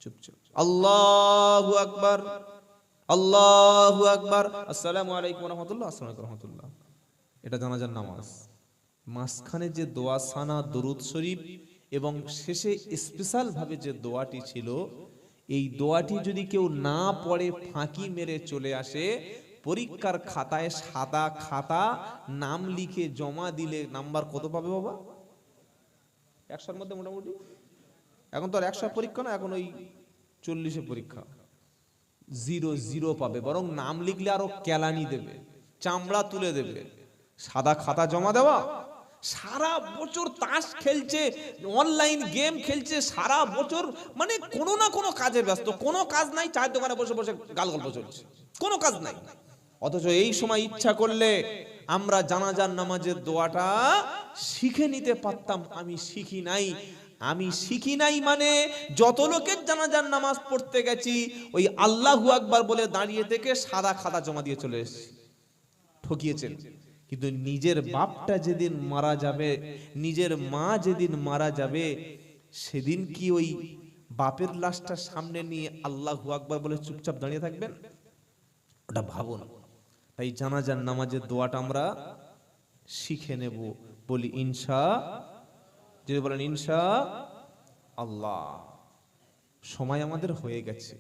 চুপচাপ, আল্লাহু আকবার, আল্লাহু আকবার, আসসালামু আলাইকুম ওয়া রাহমাতুল্লাহ, আসসালামু আলাইকুম ওয়া রাহমাতুল্লাহ। এটা জানাজার নামাজ। মাঝখানে যে দোয়া সানা, দরুদ শরীফ এবং শেষে স্পেশাল ভাবে যে দোয়াটি ছিল, এই দোয়াটি যদি কেউ না পড়ে ফাঁকি মেরে চলে আসে, পরীক্ষার খাতায় সাদা খাতা নাম লিখে জমা দিলে নাম্বার কত পাবে বাবা? 100-র মধ্যে মোটামুটি। এখন তো আর 100 পরীক্ষা না, এখন ওই 40 পরীক্ষা। 0 পাবে, বরং নাম লিখলে আরো কেলানি দেবে, চামড়া তুলে দেবে। সাদা খাতা জমা দেওয়া, সারা বছর তাস খেলছে, অনলাইন গেম খেলছে, সারা বছর মানে কোনো না কোনো কাজে ব্যস্ত, কোনো কাজ নাই, চায়ের দোকানে বসে বসে গাল গল্প চলছে, কোনো কাজ নাই। অথচ এই সময় ইচ্ছা করলে আমরা জানাজার নামাজের দোয়াটা শিখে নিতে পারতাম। আমি শিখি নাই মানে যত লোকের জানাজার নামাজ পড়তে গেছি, ওই আল্লাহু আকবার বলে দাঁড়িয়ে থেকে সাদা খাতা জমা দিয়ে চলে এসেছি। ঠকিয়েছেন। কিন্তু নিজের বাপটা যেদিন মারা যাবে, নিজের মা যেদিন মারা যাবে, সেদিন কি ওই বাপের লাশটা সামনে নিয়ে আল্লাহু আকবার বলে চুপচাপ দাঁড়িয়ে থাকবেন? ওটা ভাবুন। তাই জানাজার নামাজের দোয়াটা আমরা শিখে নেব। বলি যদি বলেন ইনশা আল্লাহ। সময় আমাদের হয়ে গেছে।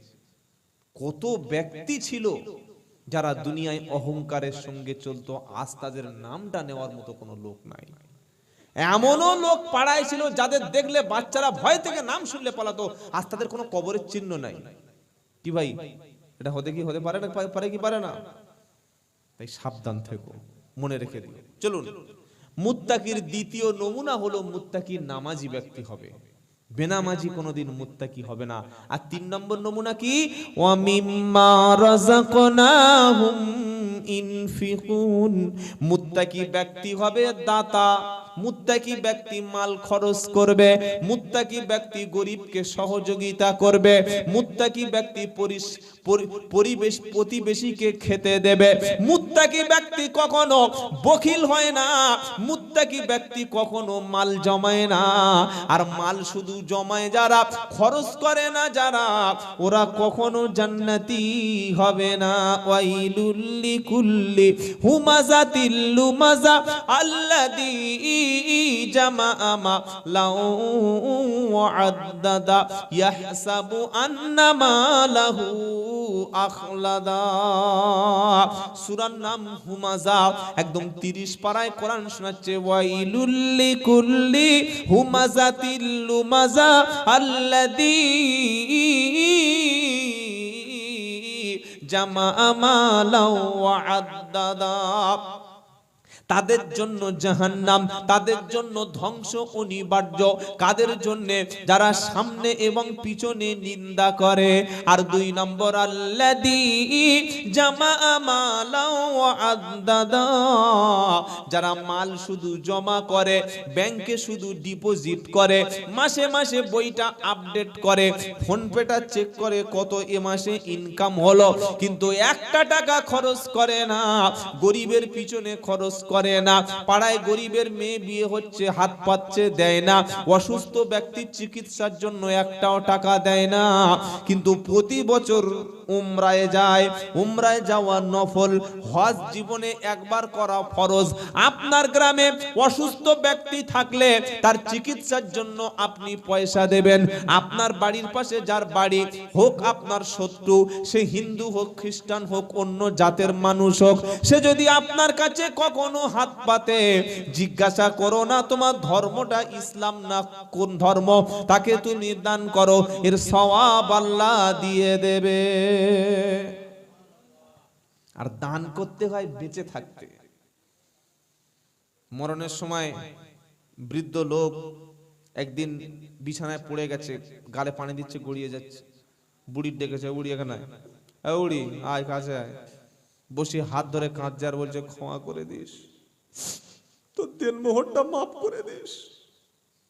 কত ব্যক্তি ছিল যারা দুনিয়ায় অহংকারের সঙ্গে চলতো, আজ তাদের নামটা নেওয়ার মতো কোনো লোক নাই। এমনও লোক পাড়ায় ছিল যাদের দেখলে বাচ্চারা ভয় থেকে নাম শুনলে পালাতো, আজ তাদের কোনো কবরের চিহ্ন নাই। কি ভাই, এটা হতে পারে কি পারে না? তাই সাবধান থেকো, মনে রেখে দিও। চলুন, মুত্তাকির দ্বিতীয় নমুনা হলো মুত্তাকির নামাজি ব্যক্তি হবে, বেনামাজি কোনোদিন মুত্তাকি হবে না। আর 3 নম্বর নমুনা কি? ওয়া মিম্মা রাযাকনাহুম ইনফিকুন। মুত্তাকি ব্যক্তি হবে দাতা, মুত্তাকি ব্যক্তি মাল খরচ করবে, মুত্তাকি ব্যক্তি গরিবকে সহযোগিতা করবে, মুত্তাকি ব্যক্তি প্রতিবেশীকে খেতে দেবে, মুত্তাকি ব্যক্তি কখনো বখিল হয় না, মুত্তাকি ব্যক্তি কখনো মাল জমায় না। আর মাল শুধু জমায় যারা, খরচ করে না যারা, ওরা কখনো জান্নাতি হবে না। ওয়াইলুল লিকুল্লি হুমাযাতিল লুমাযা আল্লাযী জামাআ মালাউ ওয়া আদ্দাদা ইয়াহসাবু আন্না মালাহু আখলাদা। সূরার নাম হুমাযা, একদম 30 পারায় কোরআন শোনাচ্ছে, ওয়াইলুল লিকুল্লি হুমাযাতিল লুমাযা আল্লাযী জামাআ মালাউ ওয়া আদ্দাদা। তাদের জন্য জাহান্নাম, তাদের জন্য ধ্বংস অনিবার্য। কাদের জন্য? যারা সামনে এবং পিছনে নিন্দা করে। আর 2 নম্বর, আল্লাযী জামাআ মালাও ওয়া আদ্দাদা। যারা মাল শুধু জমা করে, ব্যাংকে শুধু ডিপোজিট করে, মাসে মাসে বইটা আপডেট করে, ফোন পেটা চেক করে কত এ মাসে ইনকাম হলো, কিন্তু 1 টাকা খরচ করে না, গরিবের পিছনে খরচ করে। করে না, পাড়ায় গরিবের মেয়ে বিয়ে হচ্ছে হাত পাচ্ছে দেয় না, অসুস্থ ব্যক্তির চিকিৎসার জন্য একটাও টাকা দেয় না। কিন্তু প্রতি বছর উমরায় যায়, উমরায় যাওয়া নফল, হজ জীবনে একবার করা ফরজ। আপনার গ্রামে অসুস্থ ব্যক্তি থাকলে তার চিকিৎসার জন্য আপনি পয়সা দেবেন। আপনার বাড়ির পাশে যার বাড়ি, হোক আপনার শত্রু, সে হিন্দু হোক, খ্রিস্টান হোক, অন্য জাতের মানুষ হোক, সে যদি আপনার কাছে কখনো হাত পাতে, জিজ্ঞাসা করো না তোমার ধর্মটা ইসলাম না কোন ধর্ম, তাকে তুমি দান করো, এর সওয়াব আল্লাহ দিয়ে দেবে। আর দান করতে হয় বেঁচে থাকতে। মরণের সময় বৃদ্ধ লোক একদিন বিছানায় পড়ে গেছে, গালে পানি দিচ্ছে, গড়িয়ে যাচ্ছে। বুড়ির ডেকেছে, বুড়ি এখানে বুড়ি আয় কাছে আয়। বসে হাত ধরে কাঁদছে আর বলছে, ক্ষমা করে দিস, তোর দেনমোহরটা মাফ করে দিস।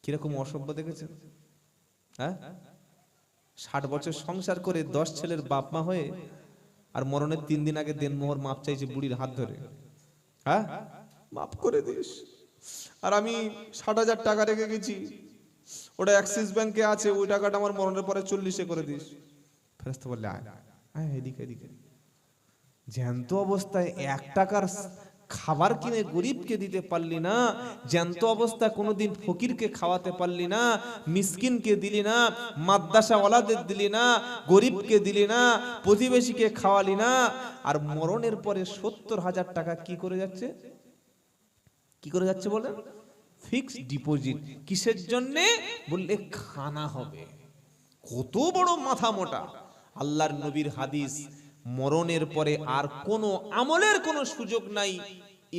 কিরকম অসভ্য দেখেছেন? হ্যাঁ, 60 বছর সংসার করে 10 ছেলের বাপ মা হয়ে আর মরণের 3 দিন আগে দেনমোহর মাপ চাইছে বুড়ির হাত ধরে। হ্যাঁ, মাফ করে দিস। আর আমি 60,000 টাকা রেখে গেছি, ওটা অ্যাক্সিস ব্যাংকে আছে, ওই টাকাটা আমার মরণের পরে 40-এ করে দিস। ফেরেশতা বললে, আয় আয় এদিকে এদিকে। জ্যান্ত অবস্থায় 1 টাকার খাবার কিনে গরিবকে দিতে পারলি না, জ্যান্ত অবস্থায় কোনোদিন ফকিরকে খাওয়াতে পারলি না, মিসকিনকে দিলি না, মাদ্রাসাওয়ালাদের দিলি না, গরিবকে দিলি না, প্রতিবেশীকে খাওয়ালি না, আর মরণের পরে 70,000 টাকা কি করে যাচ্ছে? কি করে যাচ্ছে বলেন? Fixed deposit. কিসের জন্যে? বললে খানা হবে। কত বড় মাথা মোটা! আল্লাহর নবীর হাদিস, মরণের পরে আর কোনো আমলের কোনো সুযোগ নাই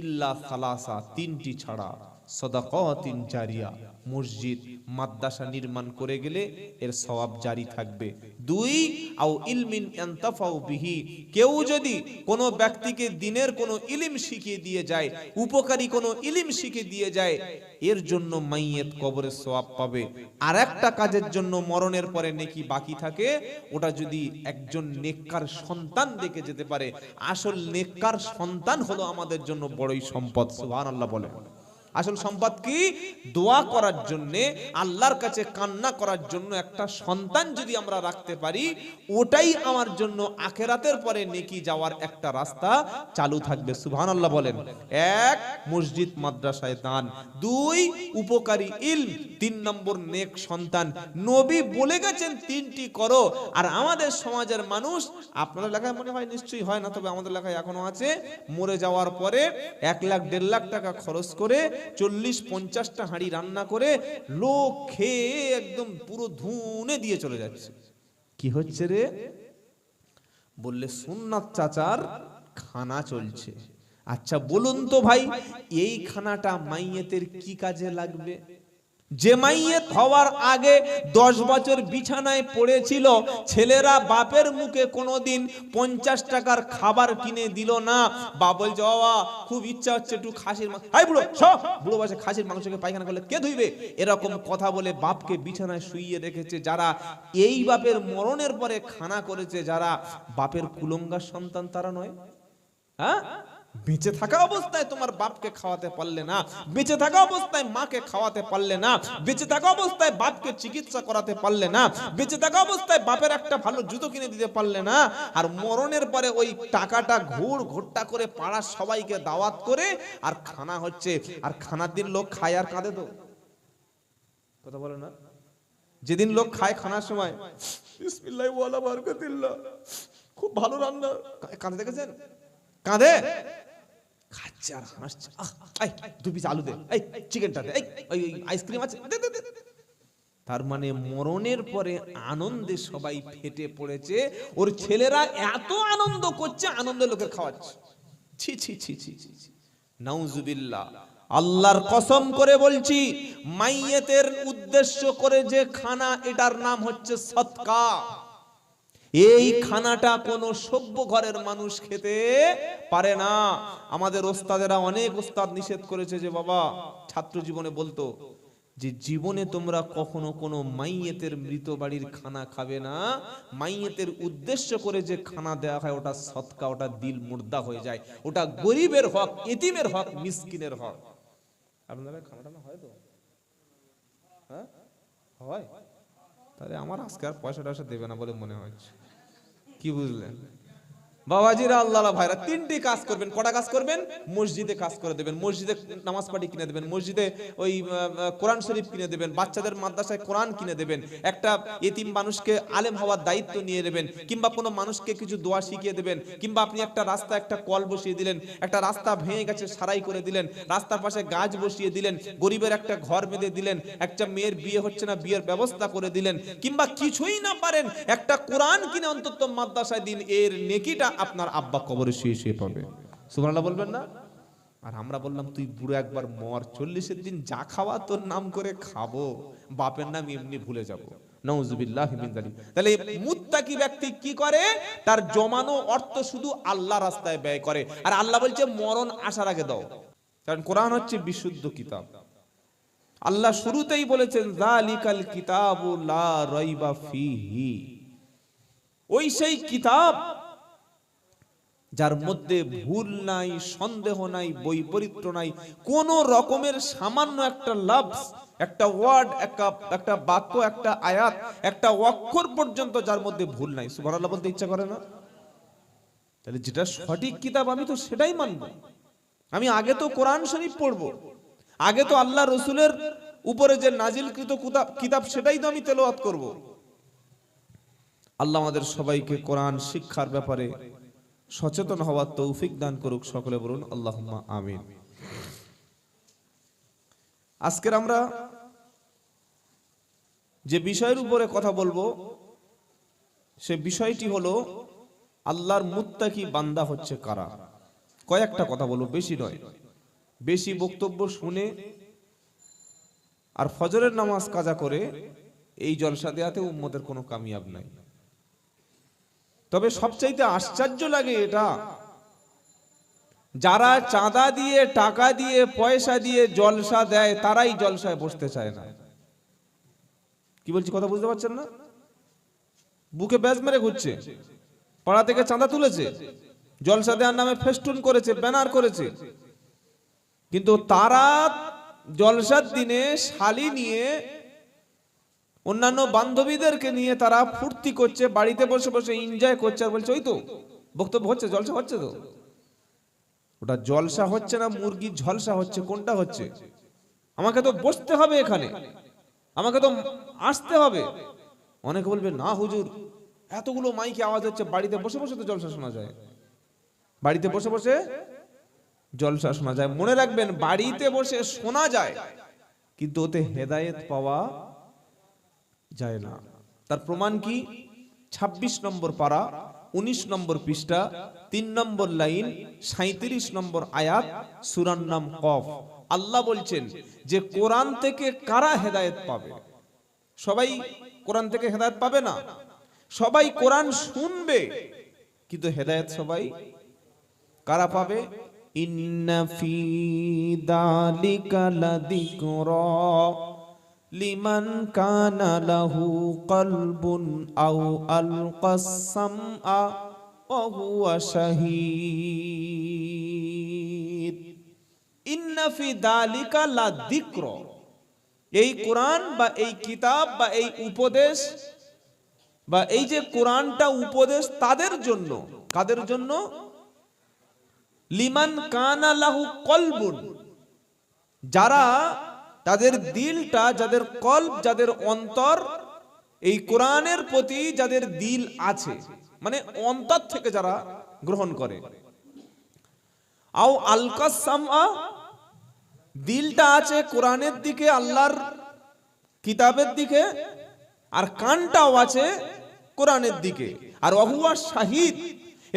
ইল্লা সালাসা, 3টি ছাড়া। সাদাকাতিন জারিয়া, মসজিদ মাদ্রাসা নির্মাণ করে গেলে এর সওয়াব জারি থাকবে। 2 আও ইলমিন ইয়ানতাফাউ বিহি, কেউ যদি কোনো ব্যক্তিকে দ্বীনের কোনো ইলম শিখিয়ে দিয়ে যায়, উপকারী কোনো ইলম শিখিয়ে দিয়ে যায়, এর জন্য মাইয়েত কবরের সওয়াব পাবে। আর একটা কাজের জন্য মরণের পরে নেকি বাকি থাকে, ওটা যদি একজন নেককার সন্তান দেখে যেতে পারে। আসল নেককার সন্তান হলো আমাদের জন্য বড়ই সম্পদ। সুবহানাল্লাহ বলে। আসল সম্পদ কি? দোয়া করার জন্য, আল্লাহর কাছে কান্না করার জন্য একটা সন্তান যদি আমরা রাখতে পারি, ওটাই আমার জন্য আখিরাতের পরে নেকি যাওয়ার একটা রাস্তা চালু থাকবে। সুবহানাল্লাহ বলেন। 1 মসজিদ মাদ্রাসায় দান, 2 উপকারী ইলম, 3 নম্বর নেক সন্তান। নবী বলে গেছেন 3টি করো। আর আমাদের সমাজের মানুষ, আপনাদের এলাকায় মনে হয় নিশ্চয়ই হয় না, তবে আমাদের এলাকায় এখনো আছে, মরে যাওয়ার পরে 1 লাখ 1.5 লাখ টাকা খরচ করে 40-50টা হাঁড়ি রান্না করে লোক খেয়ে একদম পুরো ধুনে দিয়ে চলে যাচ্ছে। কি হচ্ছে রে? বললে সুন্নাত চাচার খানা চলছে। আচ্ছা বলুন তো ভাই, এই খানাটা মাইয়েতের কি কাজে লাগবে? যে মাইয়েত হওয়ার আগে 10 বছর বিছানায় পড়েছিল, ছেলেরা বাপের মুখে কোনোদিন 50 টাকার খাবার কিনে দিল না। বাপ বলছে, বাবা খুব ইচ্ছা হচ্ছে একটু খাসির মাংস, হাই বুড়ো সব বুড়ো বসে খাসির মাংসকে পায়খানা করলে কে ধুইবে? এরকম কথা বলে বাপকে বিছানায় শুইয়ে রেখেছে যারা, এই বাপের মরণের পরে খানা করেছে যারা, বাপের কুলঙ্গার সন্তান তারা নয়? হ্যাঁ, বেঁচে থাকা অবস্থায় তোমার বাপকে খাওয়াতে পারলে না, বেঁচে থাকা অবস্থায় মাকে খাওয়াতে পারলে না, বেঁচে থাকা অবস্থায় বাপকে চিকিৎসা করাতে পারলে না, বেঁচে থাকা অবস্থায় বাপের একটা ভালো জুতো কিনে দিতে পারলে না, আর মরণের পরে ওই টাকাটা ঘুরটা করে পাড়ার সবাইকে দাওয়াত করে আর খানা হচ্ছে। আর খানার দিন লোক খায় আর কাঁদে তো, কথা বলে না? যেদিন লোক খায় খানার সময়, বিসমিল্লাহ ওয়ালা বারাকাতিল্লাহ, খুব ভালো রান্না, কাঁদে দেখেছেন? কাঁদে, খাচ্ছে আর হাসছে, এই 2 পিস আলু দে, এই চিকেনটা দে, এই আইসক্রিম আছে দে দে দে। তার মানে মরণের পরে আনন্দে সবাই ফেটে পড়েছে। ওর ছেলেরা এত আনন্দ করছে, আনন্দে লোকের খাওয়াচ্ছে। ছি ছি ছি ছি ছি, নাউজুবিল্লাহ। আল্লাহর কসম করে বলছি, মাইয়েতের উদ্দেশ্য করে যে খানা, এটার নাম হচ্ছে সদকা। এই খানাটা কোন সভ্য ঘরের মানুষ খেতে পারে না। আমাদের ওস্তাদেরা, অনেক ওস্তাদ নিষেধ করেছে যে বাবা, ছাত্র জীবনে বলতো যে জীবনে তোমরা কখনো কোনো মাইয়েতের মৃত বাড়ির খানা খাবে না। মাইয়েতের উদ্দেশ্য করে যে খানা দেওয়া হয় ওটা সদকা, ওটা দিল মুর্দা হয়ে যায়, ওটা গরিবের হক, এতিমের হক, মিসকিনের হক। আপনারা খানাটা না হয় তো? হ্যাঁ হয়। তাহলে আমার আজকে আর পয়সা টয়সা দেবে না বলে মনে হচ্ছে। কি বুঝলেন বাবাজিরা, আল্লাহ ভাইরা? তিনটি কাজ করবেন। কটা কাজ করবেন? মসজিদে কাজ করে দেবেন, মসজিদে নামাজ পাঠি কিনে দেবেন, মসজিদে ওই কোরআন শরীফ কিনে দেবেন, বাচ্চাদের মাদ্রাসায় কোরআন কিনে দেবেন, একটা এতিম মানুষকে আলেম হওয়ার দায়িত্ব নিয়ে নেবেন, কিংবা কোনো মানুষকে কিছু দোয়া শিখিয়ে দেবেন, কিংবা আপনি একটা রাস্তা একটা কল বসিয়ে দিলেন, একটা রাস্তা ভেঙে গেছে সারাই করে দিলেন, রাস্তার পাশে গাছ বসিয়ে দিলেন, গরিবের একটা ঘর বেঁধে দিলেন, একটা মেয়ের বিয়ে হচ্ছে না বিয়ের ব্যবস্থা করে দিলেন, কিংবা কিছুই না পারেন একটা কোরআন কিনে অন্তত মাদ্রাসায় দিন। এর নেকিটা আপনার আব্বা কবরে শুয়ে শুয়ে পাবে। সুবহানাল্লাহ বলবেন না? আর আমরা বললাম তুই বুড়ো একবার মর, 40-এর দিন যা খাওয়া তোর নাম করে খাবো, বাপের নাম এমনি ভুলে যাব। নাউযুবিল্লাহি মিন যালিক। তাহলে মুত্তাকি ব্যক্তি কি করে? তার জমানো অর্থ শুধু আল্লাহ রাস্তায় ব্যয় করে। আর আল্লাহ বলছে মরণ আসার আগে দাও, কারণ কোরআন হচ্ছে বিশুদ্ধ কিতাব। আল্লাহ শুরুতেই বলেছেন যালিকাল কিতাবু লা রাইবা ফীহি, ওই সেই কিতাব যার মধ্যে ভুল নাই, সন্দেহ নাই, বৈপরীত্য নাই, কোন রকমের সামান্য একটা লফজ, একটা ওয়ার্ড, একটা বাক্য, একটা আয়াত, একটা অক্ষর পর্যন্ত যার মধ্যে ভুল নাই। সুবহানাল্লাহ বলতে ইচ্ছা করে না? তাহলে যেটা সঠিক কিতাব আমি তো সেটাই মানব। আমি আগে তো কোরআন শরীফ পড়ব, আগে তো আল্লাহ রসুলের উপরে যে নাজিলকৃত কিতাব সেটাই তো আমি তেলাওয়াত করব। আল্লাহ আমাদের সবাইকে কোরআন শিক্ষার ব্যাপারে সচেতন হওয়ার তৌফিক দান করুক। সকলে বলুন আল্লাহুম্মা আমিন। আজকের আমরা যে বিষয়ের উপরে কথা বলবো সে বিষয়টি হলো আল্লাহর মুত্তাকি বান্দা হচ্ছে কারা। কয়েকটা কথা বলবো, বেশি নয়। বেশি বক্তব্য শুনে আর ফজরের নামাজ কাজা করে এই জলসা দেয়াতে উম্মতের কোনো কামিয়াব নাই। তবে সবচাইতে আশ্চর্য লাগে এটা, যারা চাঁদা দিয়ে, টাকা দিয়ে, পয়সা দিয়ে জলসা দেয় তারাই জলসায় বসতে চায় না। কি বলছি কথা বুঝতে পারছেন না? বুকে ব্যাজ মেরে ঘুরছে, পাড়া থেকে চাঁদা তুলেছে, জলসা দেওয়ার নামে ফেস্টুন করেছে, ব্যানার করেছে, কিন্তু তারা জলসার দিনে শালি নিয়ে, অন্যান্য বান্ধবীদেরকে নিয়ে তারা ফুর্তি করছে, বাড়িতে বসে বসে এনজয় করছে, আর বলছে ওই তো বক্তব্য হচ্ছে, জলসা হচ্ছে। তো ওটা জলসা হচ্ছে না মুরগির ঝলসা হচ্ছে? কোনটা হচ্ছে? আমাকে তো বসতে হবে এখানে, আমাকে তো আসতে হবে। অনেকে বলবে না হুজুর এতগুলো মাইকে আওয়াজ হচ্ছে, বাড়িতে বসে বসে তো জলসা শোনা যায়, বাড়িতে বসে বসে জলসা শোনা যায়। মনে রাখবেন, বাড়িতে বসে শোনা যায় কিন্তু ওতে হেদায়েত পাওয়া যায় না। তার প্রমাণ কি? 26 নম্বর পারা, 19 নম্বর পৃষ্ঠা, 3 নম্বর লাইন, 37 নম্বর আয়াত, সূরার নাম কফ। আল্লাহ বলছেন যে কোরআন থেকে কারা হেদায়েত পাবে? সবাই কোরআন থেকে হেদায়েত পাবে না, সবাই কোরআন শুনবে কিন্তু হেদায়েত সবাই কারা পাবে? ইন্না ফি যালিকা লাযিকরা লিমান কানা লাহু কলবুন আও আলকাস সামআ ওয়া হুয়া শাহীদ। ইন্না ফি যালিকা লাযিকরা, এই কোরআন বা এই কিতাব বা এই উপদেশ বা এই যে কোরআনটা উপদেশ তাদের জন্য। কাদের জন্য? লিমান কানা লাহু কলবুন, যারা তাদের দিলটা, যাদের কলব, যাদের অন্তর এই কোরআনের প্রতি যাদের দিল আছে, মানে অন্তর থেকে যারা গ্রহণ করে। আও আলকাস সামআ, দিলটা আছে কোরআনের দিকে, আল্লাহর কিতাবের দিকে, আর কানটাও আছে কোরআনের দিকে। আর ওয়াহুয়া শাহিদ,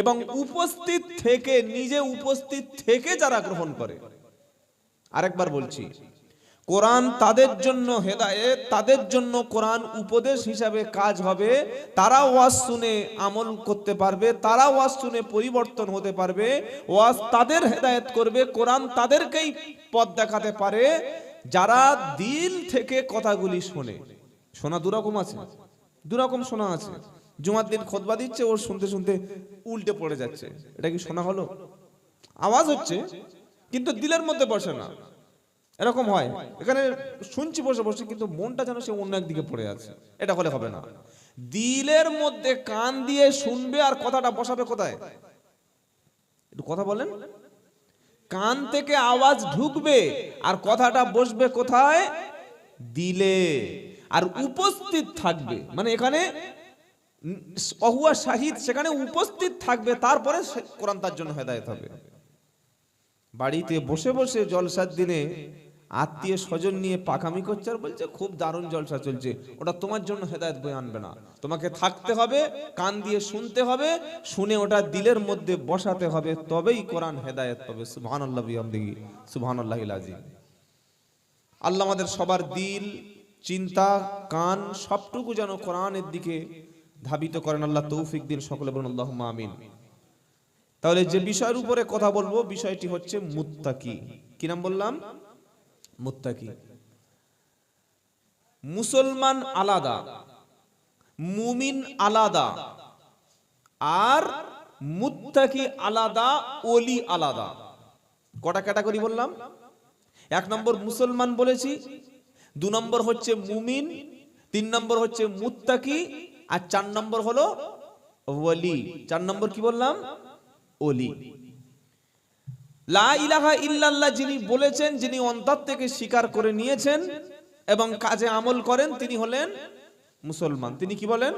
এবং উপস্থিত থেকে, নিজে উপস্থিত থেকে যারা গ্রহণ করে। আরেকবার বলছি, কোরআন তাদের জন্য হেদায়েত, তাদের জন্য কোরআন উপদেশ হিসাবে কাজ হবে। তারা ওয়াজ শুনে আমল করতে পারবে, তারা ওয়াজ শুনে পরিবর্তন হতে পারবে, ওয়াজ তাদের হেদায়েত করবে, কোরআন তাদেরকেই পথ দেখাতে পারে। যারা দিল থেকে কথাগুলি শোনে, শোনা দুরকম আছে, দুরকম শোনা আছে। জুমার দিন খুতবা দিচ্ছে, ওর শুনতে শুনতে উল্টে পড়ে যাচ্ছে, এটা কি শোনা হলো? আওয়াজ হচ্ছে কিন্তু দিলের মধ্যে বসে না, এরকম হয়। এখানে শুনছি বসে বসে, কিন্তু মনটা যেন সে অন্য একদিকে পড়ে আছে, এটা হলে হবে না। দিলের মধ্যে কান দিয়ে শুনবে আর কথাটা বসাবে কোথায়? একটু কথা বলেন। কান থেকে আওয়াজ ঢুকবে আর কথাটা বসবে কোথায়? দিলে। আর উপস্থিত থাকবে, মানে এখানে অহুয়া শাহিদ, সেখানে উপস্থিত থাকবে, তারপরে কোরআন তার জন্য হেদায়েত হবে। বাড়িতে বসে বসে জলসার দিনে আত্মীয় স্বজন নিয়ে পাকামি করছে আর বলছে খুব দারুণ জলসা চলছে, ওটা তোমার জন্য হেদায়েত বয়ে আনবে না। তোমাকে থাকতে হবে, কান দিয়ে শুনতে হবে, শুনে ওটা দিলের মধ্যে বসাতে হবে, তবেই কোরআন হেদায়েত পাবে। সুবহানাল্লাহি বিহামদিহি, সুবহানাল্লাহিল আযীম। আল্লাহ আমাদের সবার দিল, চিন্তা, কান সবটুকু যেন কোরআনের দিকে ধাবিত করেন। আল্লাহ তৌফিক দিন, সকলে বলুন আল্লাহুম্মা আমিন। তাহলে যে বিষয়ের উপরে কথা বলবো, বিষয়টি হচ্ছে মুত্তাকি। কি নাম বললাম? মুত্তাকি। মুসলমান আলাদা, মুমিন আলাদা, আর মুত্তাকি আলাদা, ওলি আলাদা। কটা ক্যাটাগরি বললাম? 1 নম্বর মুসলমান বলেছি, 2 নম্বর হচ্ছে মুমিন, 3 নম্বর হচ্ছে মুত্তাকি, আর 4 নম্বর হলো ওলি। 4 নম্বর কি বললাম? ওলি। লা ইলাহা ইল্লাল্লাহ যিনি বলেছেন, যিনি অন্তর থেকে স্বীকার করে নিয়েছেন এবং কাজে আমল করেন, তিনি হলেন মুসলমান। তিনি কি বলেন?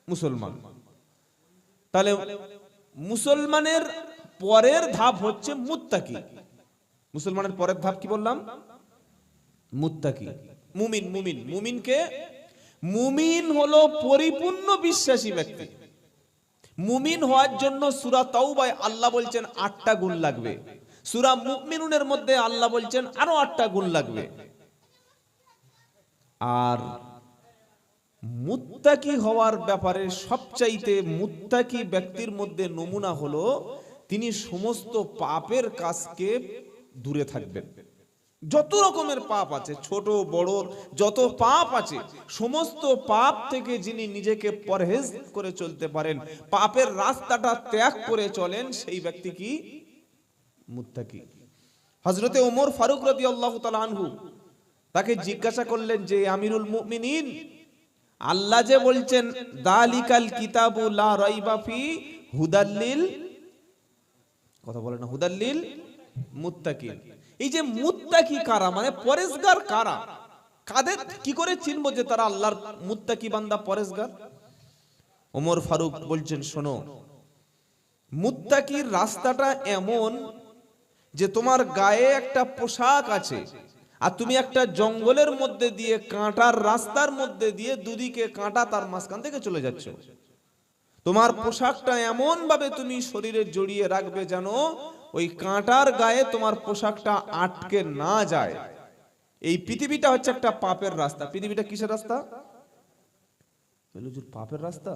মুসলমান। তাহলে মুসলমানের পরের ধাপ হচ্ছে মুত্তাকি। মুসলমানের পরের ধাপ কি বললাম? মুত্তাকি। মুমিন, মুমিন, মুমিনকে, মুমিন হলো পরিপূর্ণ বিশ্বাসী ব্যক্তি। মুমিন হওয়ার জন্য সূরা তাওবায় আল্লাহ বলছেন 8টা গুণ লাগবে, সূরা মুমিনুনের মধ্যে আল্লাহ বলছেন আরো 8টা গুণ লাগবে। আর মুত্তাকি হওয়ার ব্যাপারে সবচাইতে মুত্তাকি ব্যক্তির মধ্যে নমুনা হলো তিনি সমস্ত পাপের কাজকে দূরে থাকবেন। যত রকমের পাপ আছে, ছোট বড় যত পাপ আছে, সমস্ত পাপ থেকে যিনি নিজেকে পরহেজ করে চলতে পারেন, পাপের রাস্তাটা ত্যাগ করে চলেন, সেই ব্যক্তি কি? মুত্তাকি। হযরতে ওমর ফারুক রাদিয়াল্লাহু তাআলা আনহু তাকে জিজ্ঞাসা করলেন যে আমিরুল মুমিনিন, আল্লাহ যে বলছেন দালিকাল কিতাবু লা রাইবা ফি হুদাল্লিল, কথা বলে না, হুদাল্লিল মুত্তাকিন, এই যে মুত্তাকি কারা, মানে পরেজগার কারা, কাদের কি করে চিনবো যে তারা আল্লাহর মুত্তাকি বান্দা, পরেজগার? ওমর ফারুক বলছেন শোনো, মুত্তাকির রাস্তাটা এমন যে তোমার গায়ে একটা পোশাক আছে আর তুমি একটা জঙ্গলের মধ্যে দিয়ে, কাঁটার রাস্তার মধ্যে দিয়ে, দুদিকে কাঁটা, তার মাঝখান থেকে চলে যাচ্ছ। তোমার পোশাকটা এমন ভাবে তুমি শরীরে জড়িয়ে রাখবে যেন ওই কাঁটার গায়ে তোমার পোশাকটা আটকে না যায়। এই পৃথিবীটা হচ্ছে একটা পাপের রাস্তা। পৃথিবীটা কিসের রাস্তা? পাপের রাস্তা।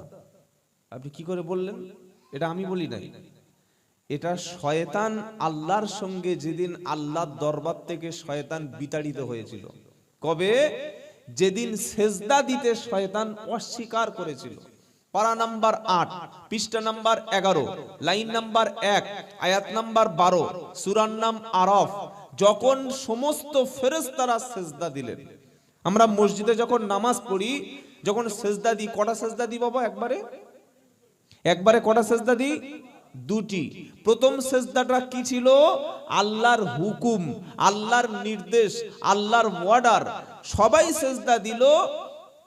আপনি কি করে বললেন? এটা আমি বলি নাই, এটা শয়তান আল্লাহর সঙ্গে যেদিন আল্লাহর দরবার থেকে শয়তান বিতাড়িত হয়েছিল। কবে? যেদিন সেজদা দিতে শয়তান অস্বীকার করেছিল। পারা নাম্বার 8, পৃষ্ঠা নাম্বার 11, লাইন নাম্বার 1, আয়াত নাম্বার 12, সূরার নাম আরাফ। যখন সমস্ত ফেরেশতারা সেজদা দিলেন, আমরা মসজিদে যখন নামাজ পড়ি, যখন সেজদা দিই, কটা সেজদা দিই বাবা? একবারে কটা সেজদা দিই? 2টি। প্রথম সেজদাটা কি ছিল? আল্লাহর হুকুম, আল্লাহর নির্দেশ, আল্লাহর অর্ডার। সবাই সেজদা দিল,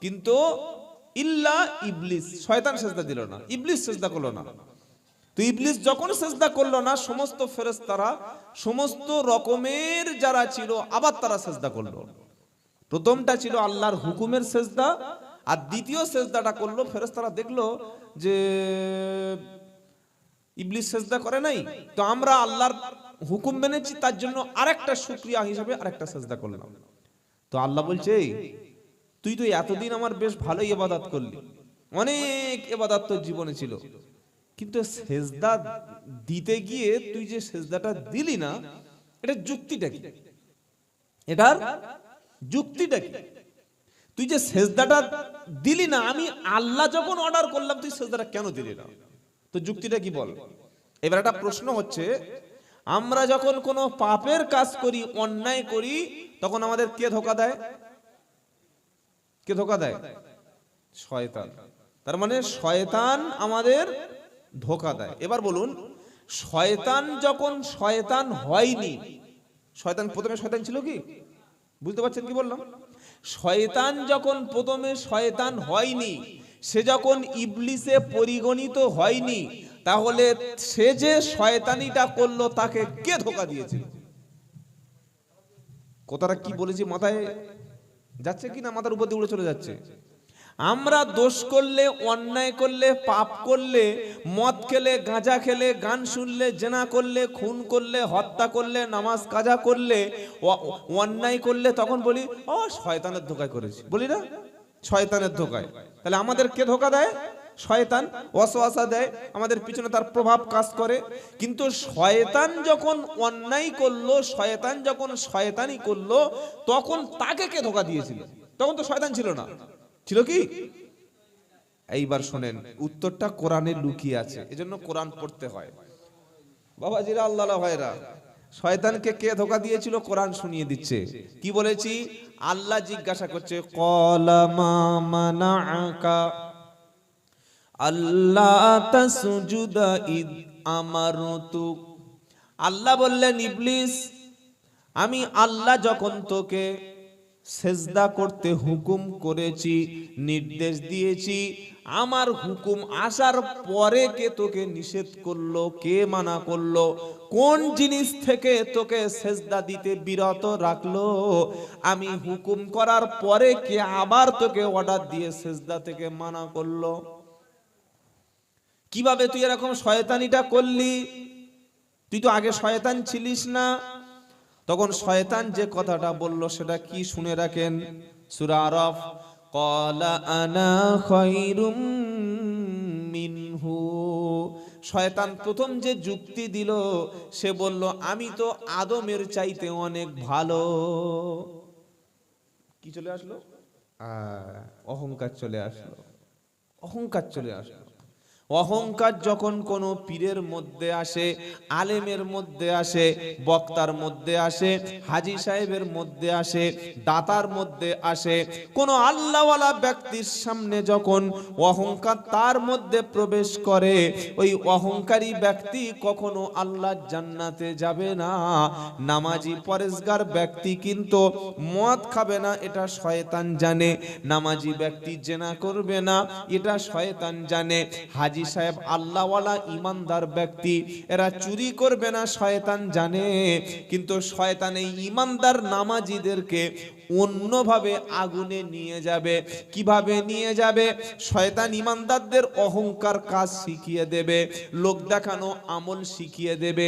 কিন্তু ইল্লা ইবলিস, শয়তান সেজদা দিল না, ইবলিস সেজদা করলো না। তো ইবলিস যখন সেজদা করলো না, সমস্ত ফেরেশতারা, সমস্ত রকমের যারা ছিল, আবার তারা সেজদা করলো। প্রথমটা ছিল আল্লাহর হুকুমের সেজদা, আর দ্বিতীয় সেজদাটা করলো, ফেরেশতারা দেখলো যে ইবলিস সেজদা করে নাই, তো আমরা আল্লাহর হুকুম মেনেছি, তার জন্য আরেকটা শুকরিয়া হিসেবে আরেকটা সেজদা করলাম। তো আল্লাহ বলছে, তুই তো এতদিন আমার বেশ ভালোই ইবাদত করলি, অনেক ইবাদত তোর জীবনে ছিল, কিন্তু সেজদা দিতে গিয়ে তুই যে সেজদাটা দিলি না, এটা যুক্তিটা কি? এটার যুক্তিটা কি? তুই যে সেজদাটা দিলি না, আমি আল্লাহ যখন অর্ডার করলাম তুই সেজদাটা কেন দিলি না? তো যুক্তিটা কি বল? এবার একটা প্রশ্ন হচ্ছে, আমরা যখন কোনো পাপের কাজ করি, অন্যায় করি, তখন আমাদের কে ধোঁকা দেয়? কে ধোঁকা দেয়? শয়তান। তার মানে শয়তান আমাদের ধোঁকা দেয়। এবার বলুন, শয়তান যখন শয়তান হয়নি, শয়তান প্রথমে শয়তান ছিল কি? বুঝতে পারছেন কি বললাম? শয়তান যখন প্রথমে শয়তান হয়নি, সে যখন ইবলিসে পরিগণিত হয়নি, তাহলে সে যে শয়তানিটা করলো তাকে কে ধোঁকা দিয়েছিল? কথাটা কি বলেছি মাথায় যাচ্ছে কি না মাথার উপর দিয়ে উড়ে চলে যাচ্ছে? আমরা দোষ করলে, অন্যায় করলে, পাপ করলে, মদ খেলে, গাঁজা খেলে, গান শুনলে, জেনা করলে, খুন করলে, হত্যা করলে, নামাজ কাজা করলে, অন্যায় করলে, তখন বলি ও শয়তানের ধোঁকায় করেছি, বলি না? শয়তানের ধোঁকায়। তাহলে আমাদের কে ধোঁকা দেয়? শয়তান ওয়াসওয়াসা দেয়, আমাদের পিছনে তার প্রভাব কাজ করে। কিন্তু শয়তান যখন অন্যায় করলো, শয়তান যখন শয়তানি করলো, তখন তাকে কে ধোঁকা দিয়েছিল? তখন তো শয়তান ছিল না, ছিল কি? এইবার শোনেন, উত্তরটা কোরআনে লুকিয়ে আছে, এজন্য কোরআন পড়তে হয়। বাবাজিরা, আল্লাহ ভাইরা, শয়তানকে কে ধোঁকা দিয়েছিল কোরআন শুনিয়ে দিচ্ছে। কি বলেছি? আল্লাহ জিজ্ঞাসা করছে, ক্বালা মা মানাআকা আল্লা তাসজুদা ইদ আমারতুক। আল্লাহ বললেন, ইবলিস, আমি আল্লাহ যখন তোকে সেজদা করতে হুকুম করেছি, নির্দেশ দিয়েছি, আমার হুকুম আসার পরে কে তোকে নিষেধ করলো? কে মানা করলো? কোন জিনিস থেকে তোকে সেজদা দিতে বিরত রাখলো? আমি হুকুম করার পরে কে আবার তোকে অর্ডার দিয়ে সেজদা থেকে মানা করলো? কিভাবে তুই এরকম শয়তানিটা করলি? তুই তো আগে শয়তান ছিলিস না। তখন শয়তান যে কথাটা বলল সেটা কি শুনে রাখেন, সূরা আরাফ, ক্বালা আনা খায়রুম মিনহু। শয়তান প্রথম যে যুক্তি দিল, সে বলল আমি তো আদমের চাইতে অনেক ভালো। কি চলে আসলো? অহংকার চলে আসলো। অহংকার চলে আসলো। অহংকার যখন কোন পীরের মধ্যে আসে, আলেমের মধ্যে আসে, বক্তার মধ্যে আসে, হাজী সাহেবের মধ্যে আসে, দাতার মধ্যে আসে, কোন আল্লাহওয়ালা ব্যক্তির সামনে যখন অহংকার তার মধ্যে প্রবেশ করে, ওই অহংকারী ব্যক্তি কখনো আল্লাহর জান্নাতে যাবে না। নামাজি পরেজগার ব্যক্তি কিন্তু মদ খাবে না, এটা শয়তান জানে। নামাজি ব্যক্তি জেনা করবে না, এটা শয়তান জানে। হাজী সাহেব আল্লাহওয়ালা ইমানদার ব্যক্তি, এরা চুরি করবে না, শয়তান জানে। কিন্তু শয়তান এই ইমানদার নামাজিদেরকে অন্যভাবে আগুনে নিয়ে যাবে। কিভাবে নিয়ে যাবে? শয়তান ইমানদারদের অহংকার কাজ শিখিয়ে দেবে, লোক দেখানো আমল শিখিয়ে দেবে,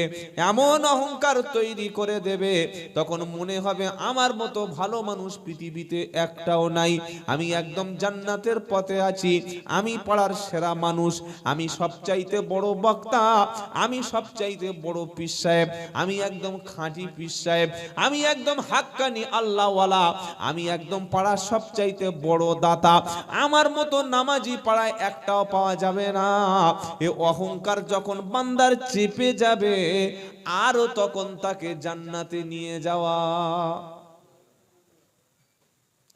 এমন অহংকার তৈরি করে দেবে, তখন মনে হবে আমার মতো ভালো মানুষ পৃথিবীতে একটাও নাই, আমি একদম জান্নাতের পথে আছি, আমি পাড়ার সেরা মানুষ, আমি সবচাইতে বড় বক্তা, আমি সবচাইতে বড় পীর সাহেব, আমি একদম খাঁটি পীর সাহেব, আমি একদম হাক্কানি আল্লাহওয়ালা, আমি একদম পাড়ার সবচাইতে বড় দাতা, আমার মতো নামাজি পাড়ায় একটাও পাওয়া যাবে না। এ অহংকার যখন বান্দার চেপে যাবে, আরো তখন তাকে জান্নাতে নিয়ে যাওয়া।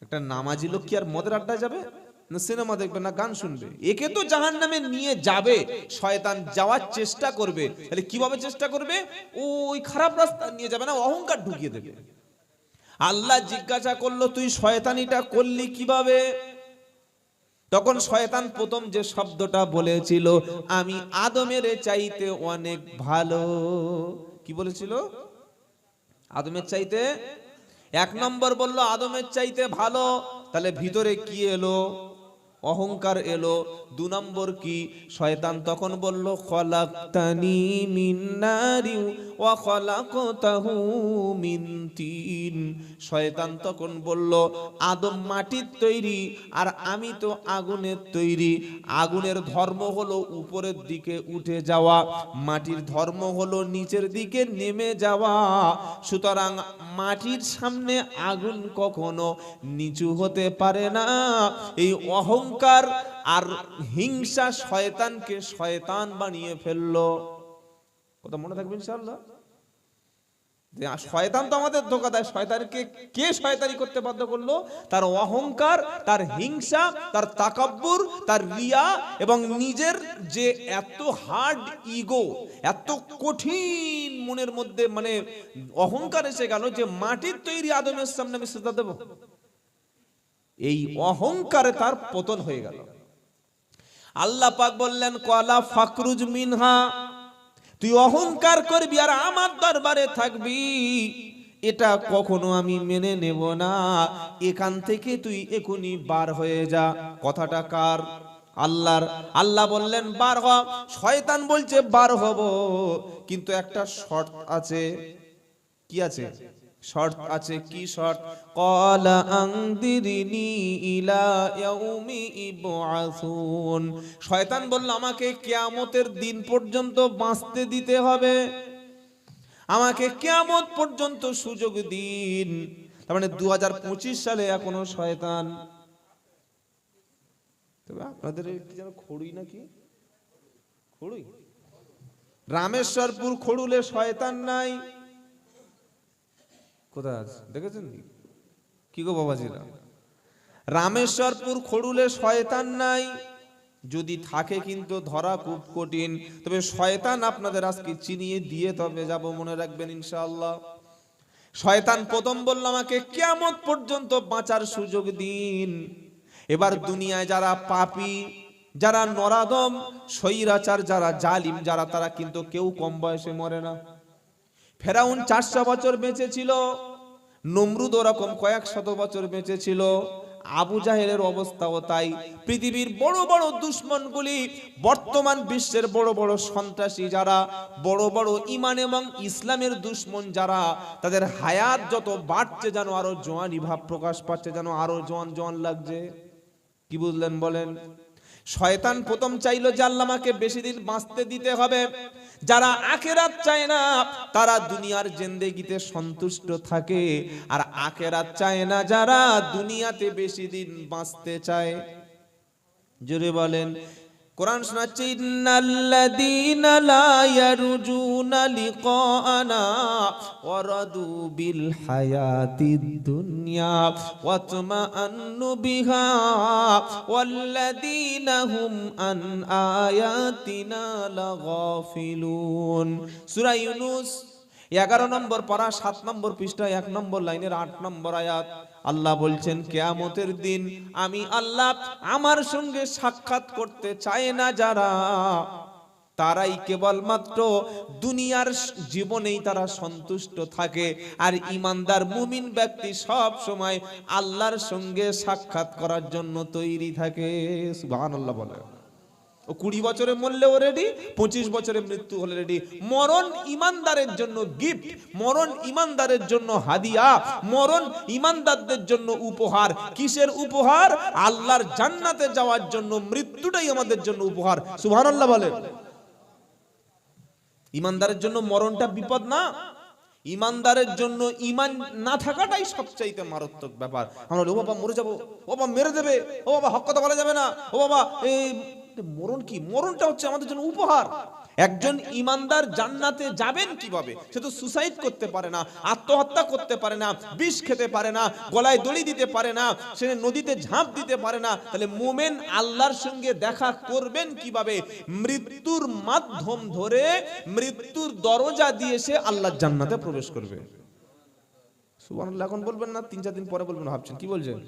একটা নামাজি লোক কি আর মদের আড্ডা যাবে, না সিনেমা দেখবে, না গান শুনবে? একে তো জাহান্নামে নিয়ে যাবে শয়তান, যাওয়ার চেষ্টা করবে। তাহলে কিভাবে চেষ্টা করবে? ওই খারাপ রাস্তা নিয়ে যাবে না, অহংকার ঢুকিয়ে দেবে। আল্লাহ জিজ্ঞাসা করলো, তুই শয়তানিটা করলি কিভাবে? তখন শয়তান প্রথম যে শব্দটা বলেছিল, আমি আদমের চাইতে অনেক ভালো। কি বলেছিল? আদমের চাইতে। এক নম্বর বলল আদমের চাইতে ভালো, তাহলে ভিতরে কি এলো? অহংকার এলো। 2 নম্বর কি? শয়তান তখন বলল খলাকতানি মিন নারি ওয়া খলাকতাহু মিন তিন। শয়তান তখন বলল আদম মাটির তৈরি আর আমি তো আগুনের তৈরি। আগুনের ধর্ম হলো উপরের দিকে উঠে যাওয়া, মাটির ধর্ম হলো নিচের দিকে নেমে যাওয়া। সুতরাং মাটির সামনে আগুন কখনো নিচু হতে পারে না। এই অহংকার আর হিংসা শয়তানকে শয়তান বানিয়ে ফেললো। কথা মনে থাকবে ইনশাআল্লাহ। শয়তান তো আমাদের ধোঁকা দেয়। শয়তানকে কে শয়তানি করতে বাধ্য করলো? তার অহংকার, তার হিংসা, তার তাকাব্বুর, তার রিয়া এবং নিজের যে এত হার্ড ইগো, এত কঠিন মনের মধ্যে মানে অহংকার এসে গেল যে মাটির তৈরি আদমের সামনে আমি সিজদা দেব। এই অহংকারে তার পতন হয়ে গেল। আল্লাহ পাক বললেন ক্বালা ফাকরুজ মিনহা, তুই অহংকার করবি আর আমার দরবারে থাকবি, এটা কখনো আমি মেনে নেব না। এখান থেকে তুই এখনই বার হয়ে যা। কথাটা কার? আল্লাহর। আল্লাহ বললেন বার হ। শয়তান বলছে বার হব, কিন্তু একটা শর্ত আছে। কি আছে? শর্ত আছে। কি শর্ত? ক্বালা আনদিরনি ইলা ইয়াউমি ইবআসুন। শয়তান বলল আমাকে কিয়ামতের দিন পর্যন্ত বাঁচতে দিতে হবে, আমাকে কিয়ামত পর্যন্ত সুযোগ দিন। তার মানে 2025 সালে এখনো শয়তান। তবে আপনাদের একটু যেন খড়ুই নাকি খড়ুই, রামেশ্বরপুর খড়ুলে শয়তান নাই। কোথায় আছে দেখেছেন কি গো বাবাজিরা? রামেশ্বরপুর খড়ুলে শয়তান নাই। যদি থাকে কিন্তু ধরা খুব কঠিন। তবে শয়তান আপনাদের আজকে চিনিয়ে দিয়ে তবে যাব, মনে রাখবেন ইনশাআল্লাহ। শয়তান প্রথম বলল আমাকে কিয়ামত পর্যন্ত বাঁচার সুযোগ দিন। এবার দুনিয়ায় যারা পাপী, যারা নরাদম, স্বৈরাচার, যারা জালিম, যারা তারা কিন্তু কেউ কম বয়সে মরে না। ফেরাউন 400 বছর বেঁচে ছিল, নমরুদ ওরকম কয়েক শত বছর বেঁচে ছিল, আবু জাহেলের অবস্থাও তাই। পৃথিবীর বড় বড় দুশমনগুলি, বর্তমান বিশ্বের বড় বড় সন্ত্রাসী যারা, বড় বড় ঈমান এবং ইসলামের দুশমন যারা, তাদের হায়াত যত বাড়ছে যেন আরো জওয়ানি ভাব প্রকাশ পাচ্ছে, যেন আরো জওয়ান জওয়ান লাগছে। কি বুঝলেন বলেন? শয়তান প্রথম চাইলো যে আল্লাহ আমাকে বেশি দিন বাঁচতে দিতে হবে। যারা আখিরাত চায় না তারা দুনিয়ার জিন্দেগিতে সন্তুষ্ট থাকে, আর আখিরাত চায় না যারা দুনিয়াতে বেশি দিন বাঁচতে চায়। জোরে বলেন। কোরআন শোনাচ্ছে ইন্নাল্লাযীনা লা ইয়ারজুনা লিকাআনা ওয়া রাদু বিল হায়াতিদ দুনিয়া ওয়া তামান্নু বিহা ওয়াল্লাযীনা হুম আন আয়াতিনা লাগাফিলুন। সূরা ইউনূস 11 নম্বর পারা 7 নম্বর পৃষ্ঠা 1 নম্বর লাইনের 8 নম্বর আয়াত। আল্লাহ বলছেন কিয়ামতের দিন আমি আল্লাহ আমার সঙ্গে সাক্ষাৎ করতে চায় না যারা, তারাই কেবলমাত্র দুনিয়ার জীবনেই তারা সন্তুষ্ট থাকে। আর ঈমানদার মুমিন ব্যক্তি সব সময় আল্লাহর সঙ্গে সাক্ষাৎ করার জন্য তৈরি থাকে। সুবহানাল্লাহ বলে। ও 20 বছরে মরলেও রেডি, 25 বছরে মৃত্যু হলে রেডি। মরণ ইমানদারের জন্য গিফট, মরণ ইমানদারের জন্য হাদিয়া, মরণ ইমানদারদের জন্য উপহার। কিসের উপহার? আল্লাহর জান্নাতে যাওয়ার জন্য। মৃত্যুটাই আমাদের জন্য উপহার। সুবহানাল্লাহ বলে। ইমানদারের জন্য মরণটা বিপদ না, ইমানদারের জন্য ঈমান না থাকাটাই সবচাইতে মারাত্মক ব্যাপার। আমরা ও বাবা মরে যাবো, ও বাবা মেরে দেবে, ও বাবা হক কথা বলা যাবে না, ও বাবা এই মরণ কি? মরণটা হচ্ছে আমাদের জন্য উপহার। একজন ঈমানদার জান্নাতে যাবেন কিভাবে? সে তো সুসাইড করতে পারে না, আত্মহত্যা করতে পারে না, বিষ খেতে পারে না, গলায় দড়ি দিতে পারে না, সে নদীতে ঝাঁপ দিতে পারে না। তাহলে মুমিন আল্লাহর সঙ্গে দেখা করবেন কিভাবে? মৃত্যুর মাধ্যম ধরে, মৃত্যুর দরজা দিয়ে সে আল্লাহর জান্নাতে প্রবেশ করবে। সুবহানাল্লাহ। এখন বলবেন না, 3-4 দিন পরে বলবেন, ভাবছেন কি বলছেন?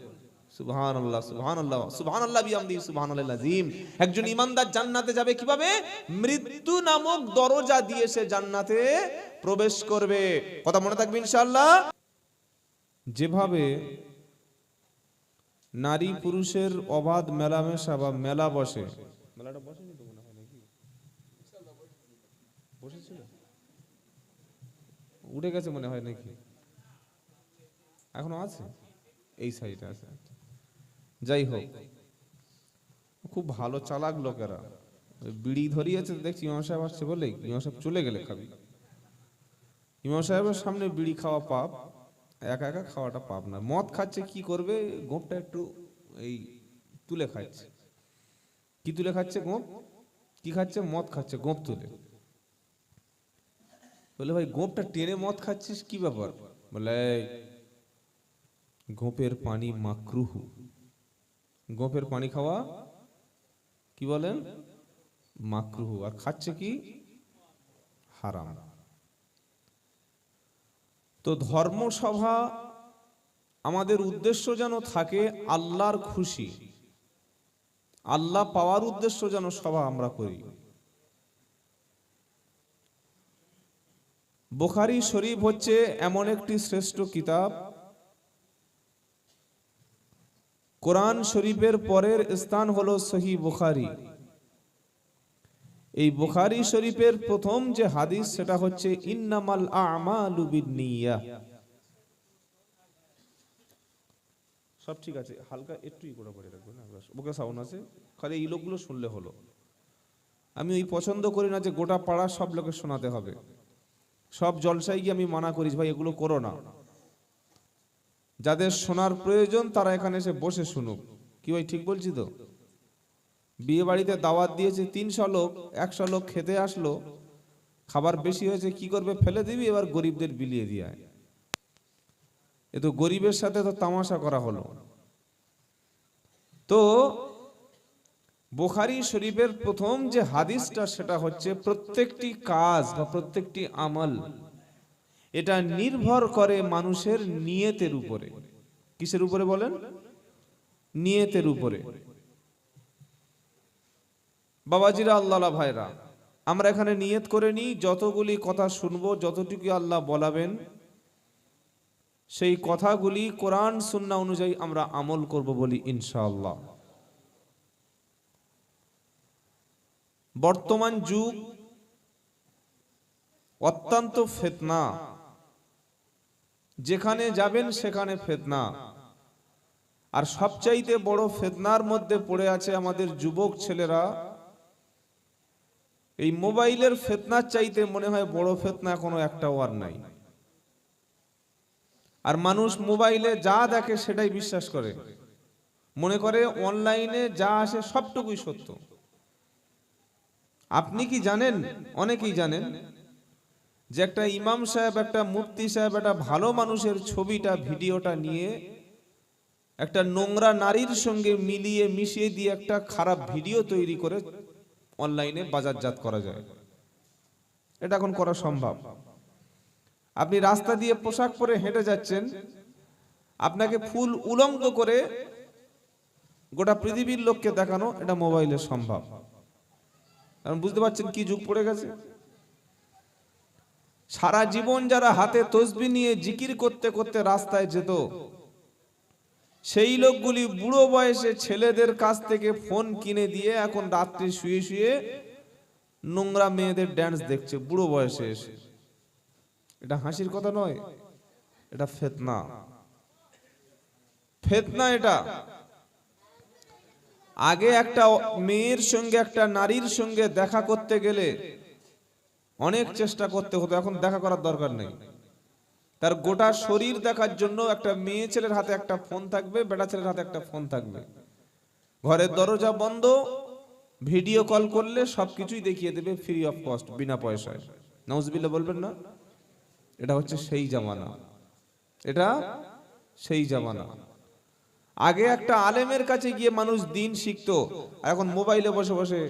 সুবহানাল্লাহ, সুবহানাল্লাহ, সুবহানাল্লাহ বিহামদিহি সুবহানাল্লাহিল আযীম। একজন ঈমানদার জান্নাতে যাবে কিভাবে? মৃত্যু নামক দরজা দিয়ে সে জান্নাতে প্রবেশ করবে। কথা মনে থাকবে ইনশাআল্লাহ। যেভাবে নারী পুরুষের অবাধ মেলামেশা বা মেলা বসে, মেলাটা বসেনি তো মনে হয় নাকি, বসেছিল, উঠে গেছে মনে হয় নাকি, এখনো আছে এই সাইডে আছে। যাই হোক, খুব ভালো চালাক লোকেরা, বিড়ি ধরিয়েছে দেখছি, ইমাম সাহেব আসছে বলে ইমাম সাহেব চলে গেলে খাবি, ইমাম সাহেবের সামনে বিড়ি খাওয়া পাপ, একা একা খাওয়াটা পাপ না। মদ খাচ্ছে কি করবে, গোপটা একটু এই তুলে খাচ্ছে। কি তুলে খাচ্ছে? গোপ। কি খাচ্ছে? মদ খাচ্ছে গোপ তুলে। বলে ভাই গোপটা টেনে মদ খাচ্ছিস কি ব্যাপার? বলে গোপের পানি মাকরুহু, গোপের পানি খাওয়া কি বলেন মাকরুহু, আর খাচ্ছে কি হারাম। তো ধর্মসভা আমাদের উদ্দেশ্য যেন থাকে আল্লাহর খুশি, আল্লাহ পাওয়ার উদ্দেশ্য যেন সভা আমরা করি। বুখারী শরীফ হচ্ছে এমন একটি শ্রেষ্ঠ কিতাব, কোরআন শরীফের পরের স্থান হলো সহিহ বুখারী। এই বুখারী শরীফের প্রথম যে হাদিস সেটা হচ্ছে ইন্নামাল আ'মালু বিন্নিয়াহ। সব ঠিক আছে, হালকা একটুই গোড়া করে রাখবেন না, বুকে সাউন্ড আছে, খালি এই লোকগুলো শুনলে হলো। আমি ওই পছন্দ করি না যে গোটা পাড়া সব লোকে শোনাতে হবে, সব জলসায় গিয়ে আমি মানা করিস ভাই এগুলো করো না। যাদের শোনার প্রয়োজন তারা এখানে এসে বসে শুনুক। কি ভাই ঠিক বলছি তো? বিয়ে বাড়িতে দাওয়াত দিয়েছে 300 লোক, 100 লোক খেতে আসলো, খাবার বেশি হয়েছে, কি করবে? ফেলে দিবি, এবার গরিবদের বিলিয়ে দিয়ে। এ তো গরিবের সাথে তো তামাশা করা হলো। তো বুখারী শরীফের প্রথম যে হাদিসটা সেটা হচ্ছে প্রত্যেকটি কাজ বা প্রত্যেকটি আমল এটা নির্ভর করে মানুষের নিয়তের উপরে। কিসের উপরে বলেন? নিয়তের উপরে। বাবাজিরা, আল্লাহ ভাইরা, আমরা এখানে নিয়ত করে নিই যতগুলি কথা শুনবো, যতটুকু আল্লাহ বলাবেন সেই কথাগুলি কোরআন সুন্নাহ অনুযায়ী আমরা আমল করব বলি ইনশাআল্লাহ। বর্তমান যুগ অত্যন্ত ফিতনা, যেখানে যাবেন সেখানে ফিতনা, আর সবচাইতে বড় ফিতনার মধ্যে পড়ে আছে আমাদের যুবক ছেলেরা। এই মোবাইলের ফিতনার চাইতে মনে হয় বড় ফিতনা কোনো একটাও আর নাই। আর মানুষ মোবাইলে যা দেখে সেটাই বিশ্বাস করে, মনে করে অনলাইনে যা আসে সবটুকুই সত্য। আপনি কি জানেন, অনেকেই জানেন যে একটা ইমাম সাহেব, একটা মুফতি সাহেব একটা ভালো মানুষের ছবিটা, ভিডিওটা নিয়ে একটা নোংরা নারীর সঙ্গে মিলিয়ে মিশিয়ে দিয়ে একটা খারাপ ভিডিও তৈরি করে অনলাইনে বাজারজাত করা যায়। এটা এখন করা সম্ভব। আপনি রাস্তা দিয়ে পোশাক পরে হেঁটে যাচ্ছেন, আপনাকে ফুল উলঙ্গ করে গোটা পৃথিবীর লোককে দেখানো, এটা মোবাইলে সম্ভব। কারণ বুঝতে পারছেন কি যুগ পড়ে গেছে। সারা জীবন যারা হাতে তসবিহ নিয়ে জিকির করতে করতে রাস্তায় যেত, সেই লোকগুলি বুড়ো বয়সে ছেলেদের কাছ থেকে ফোন কিনে দিয়ে এখন রাত্রি শুয়ে শুয়ে নোংরা মেয়েদের ড্যান্স দেখছে বুড়ো বয়সে এসে। এটা হাসির কথা নয়, এটা ফিতনা। ফিতনা এটা। আগে একটা মেয়ের সঙ্গে একটা নারীর সঙ্গে দেখা করতে গেলে অনেক চেষ্টা করতে হতো, এখন দেখা করার দরকার নেই। তার গোটা শরীর দেখার জন্য একটা মেয়ে ছেলের হাতে একটা ফোন থাকবে, বেটা ছেলের হাতে একটা ফোন থাকবে, ঘরের দরজা বন্ধ, ভিডিও কল করলে সবকিছুই দেখিয়ে দেবে ফ্রি অফ কস্ট, বিনা পয়সায়। নাউজুবিল্লাহ বলবেন না? এটা হচ্ছে সেই জামানা, এটা সেই জামানা। আগে একটা আলেমের কাছে গিয়ে মানুষ দিন শিখতো, এখন মোবাইলে বসে বসে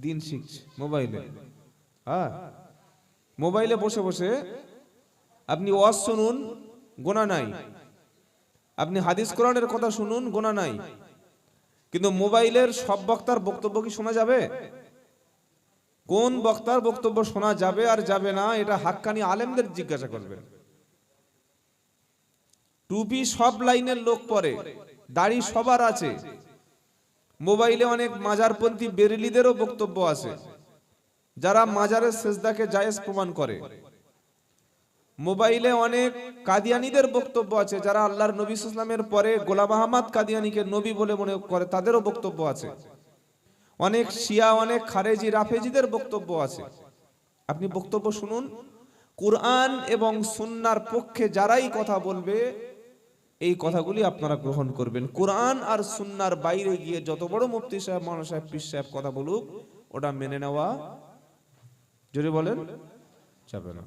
দিন শিখছে। মোবাইলে, হ্যাঁ, মোবাইলে বসে বসে আপনি ওয়াজ শুনুন, গোনা নাই। আপনি হাদিস কোরআনের কথা শুনুন, গোনা নাই। কিন্তু মোবাইলের সব বক্তার বক্তব্য কি শোনা যাবে? কোন বক্তার বক্তব্য শোনা যাবে আর যাবে না, এটা হাক্কানি আলেমদের জিজ্ঞাসা করবেন। টুপি সব লাইনের লোক পরে, দাড়ি সবার আছে। মোবাইলে অনেক মাজারপন্থী বেরেলিদেরও বক্তব্য আছে, যারা মাজারের সেজদাকে জায়েজ প্রমাণ করে। মোবাইলে অনেক কাদিয়ানীদের বক্তব্য আছে, যারা আল্লাহর নবী সাল্লাল্লাহু আলাইহি ওয়াসাল্লামের পরে গোলাম আহমদ কাদিয়ানীকে নবী বলে মনে করে, তাদেরও বক্তব্য আছে। অনেক শিয়া, অনেক খারেজি, রাফেজিদের বক্তব্য আছে। আপনি বক্তব্য শুনুন, কুরআন এবং সুন্নাহর পক্ষে যারাই কথা বলবে এই কথাগুলি আপনারা গ্রহণ করবেন। কুরআন আর সুন্নাহর বাইরে গিয়ে যত বড় মুফতি সাহেব, মাওলানা সাহেব, পীর সাহেব কথা বলুক, ওটা মেনে নেওয়া, জোরে বলেন, যাবে না।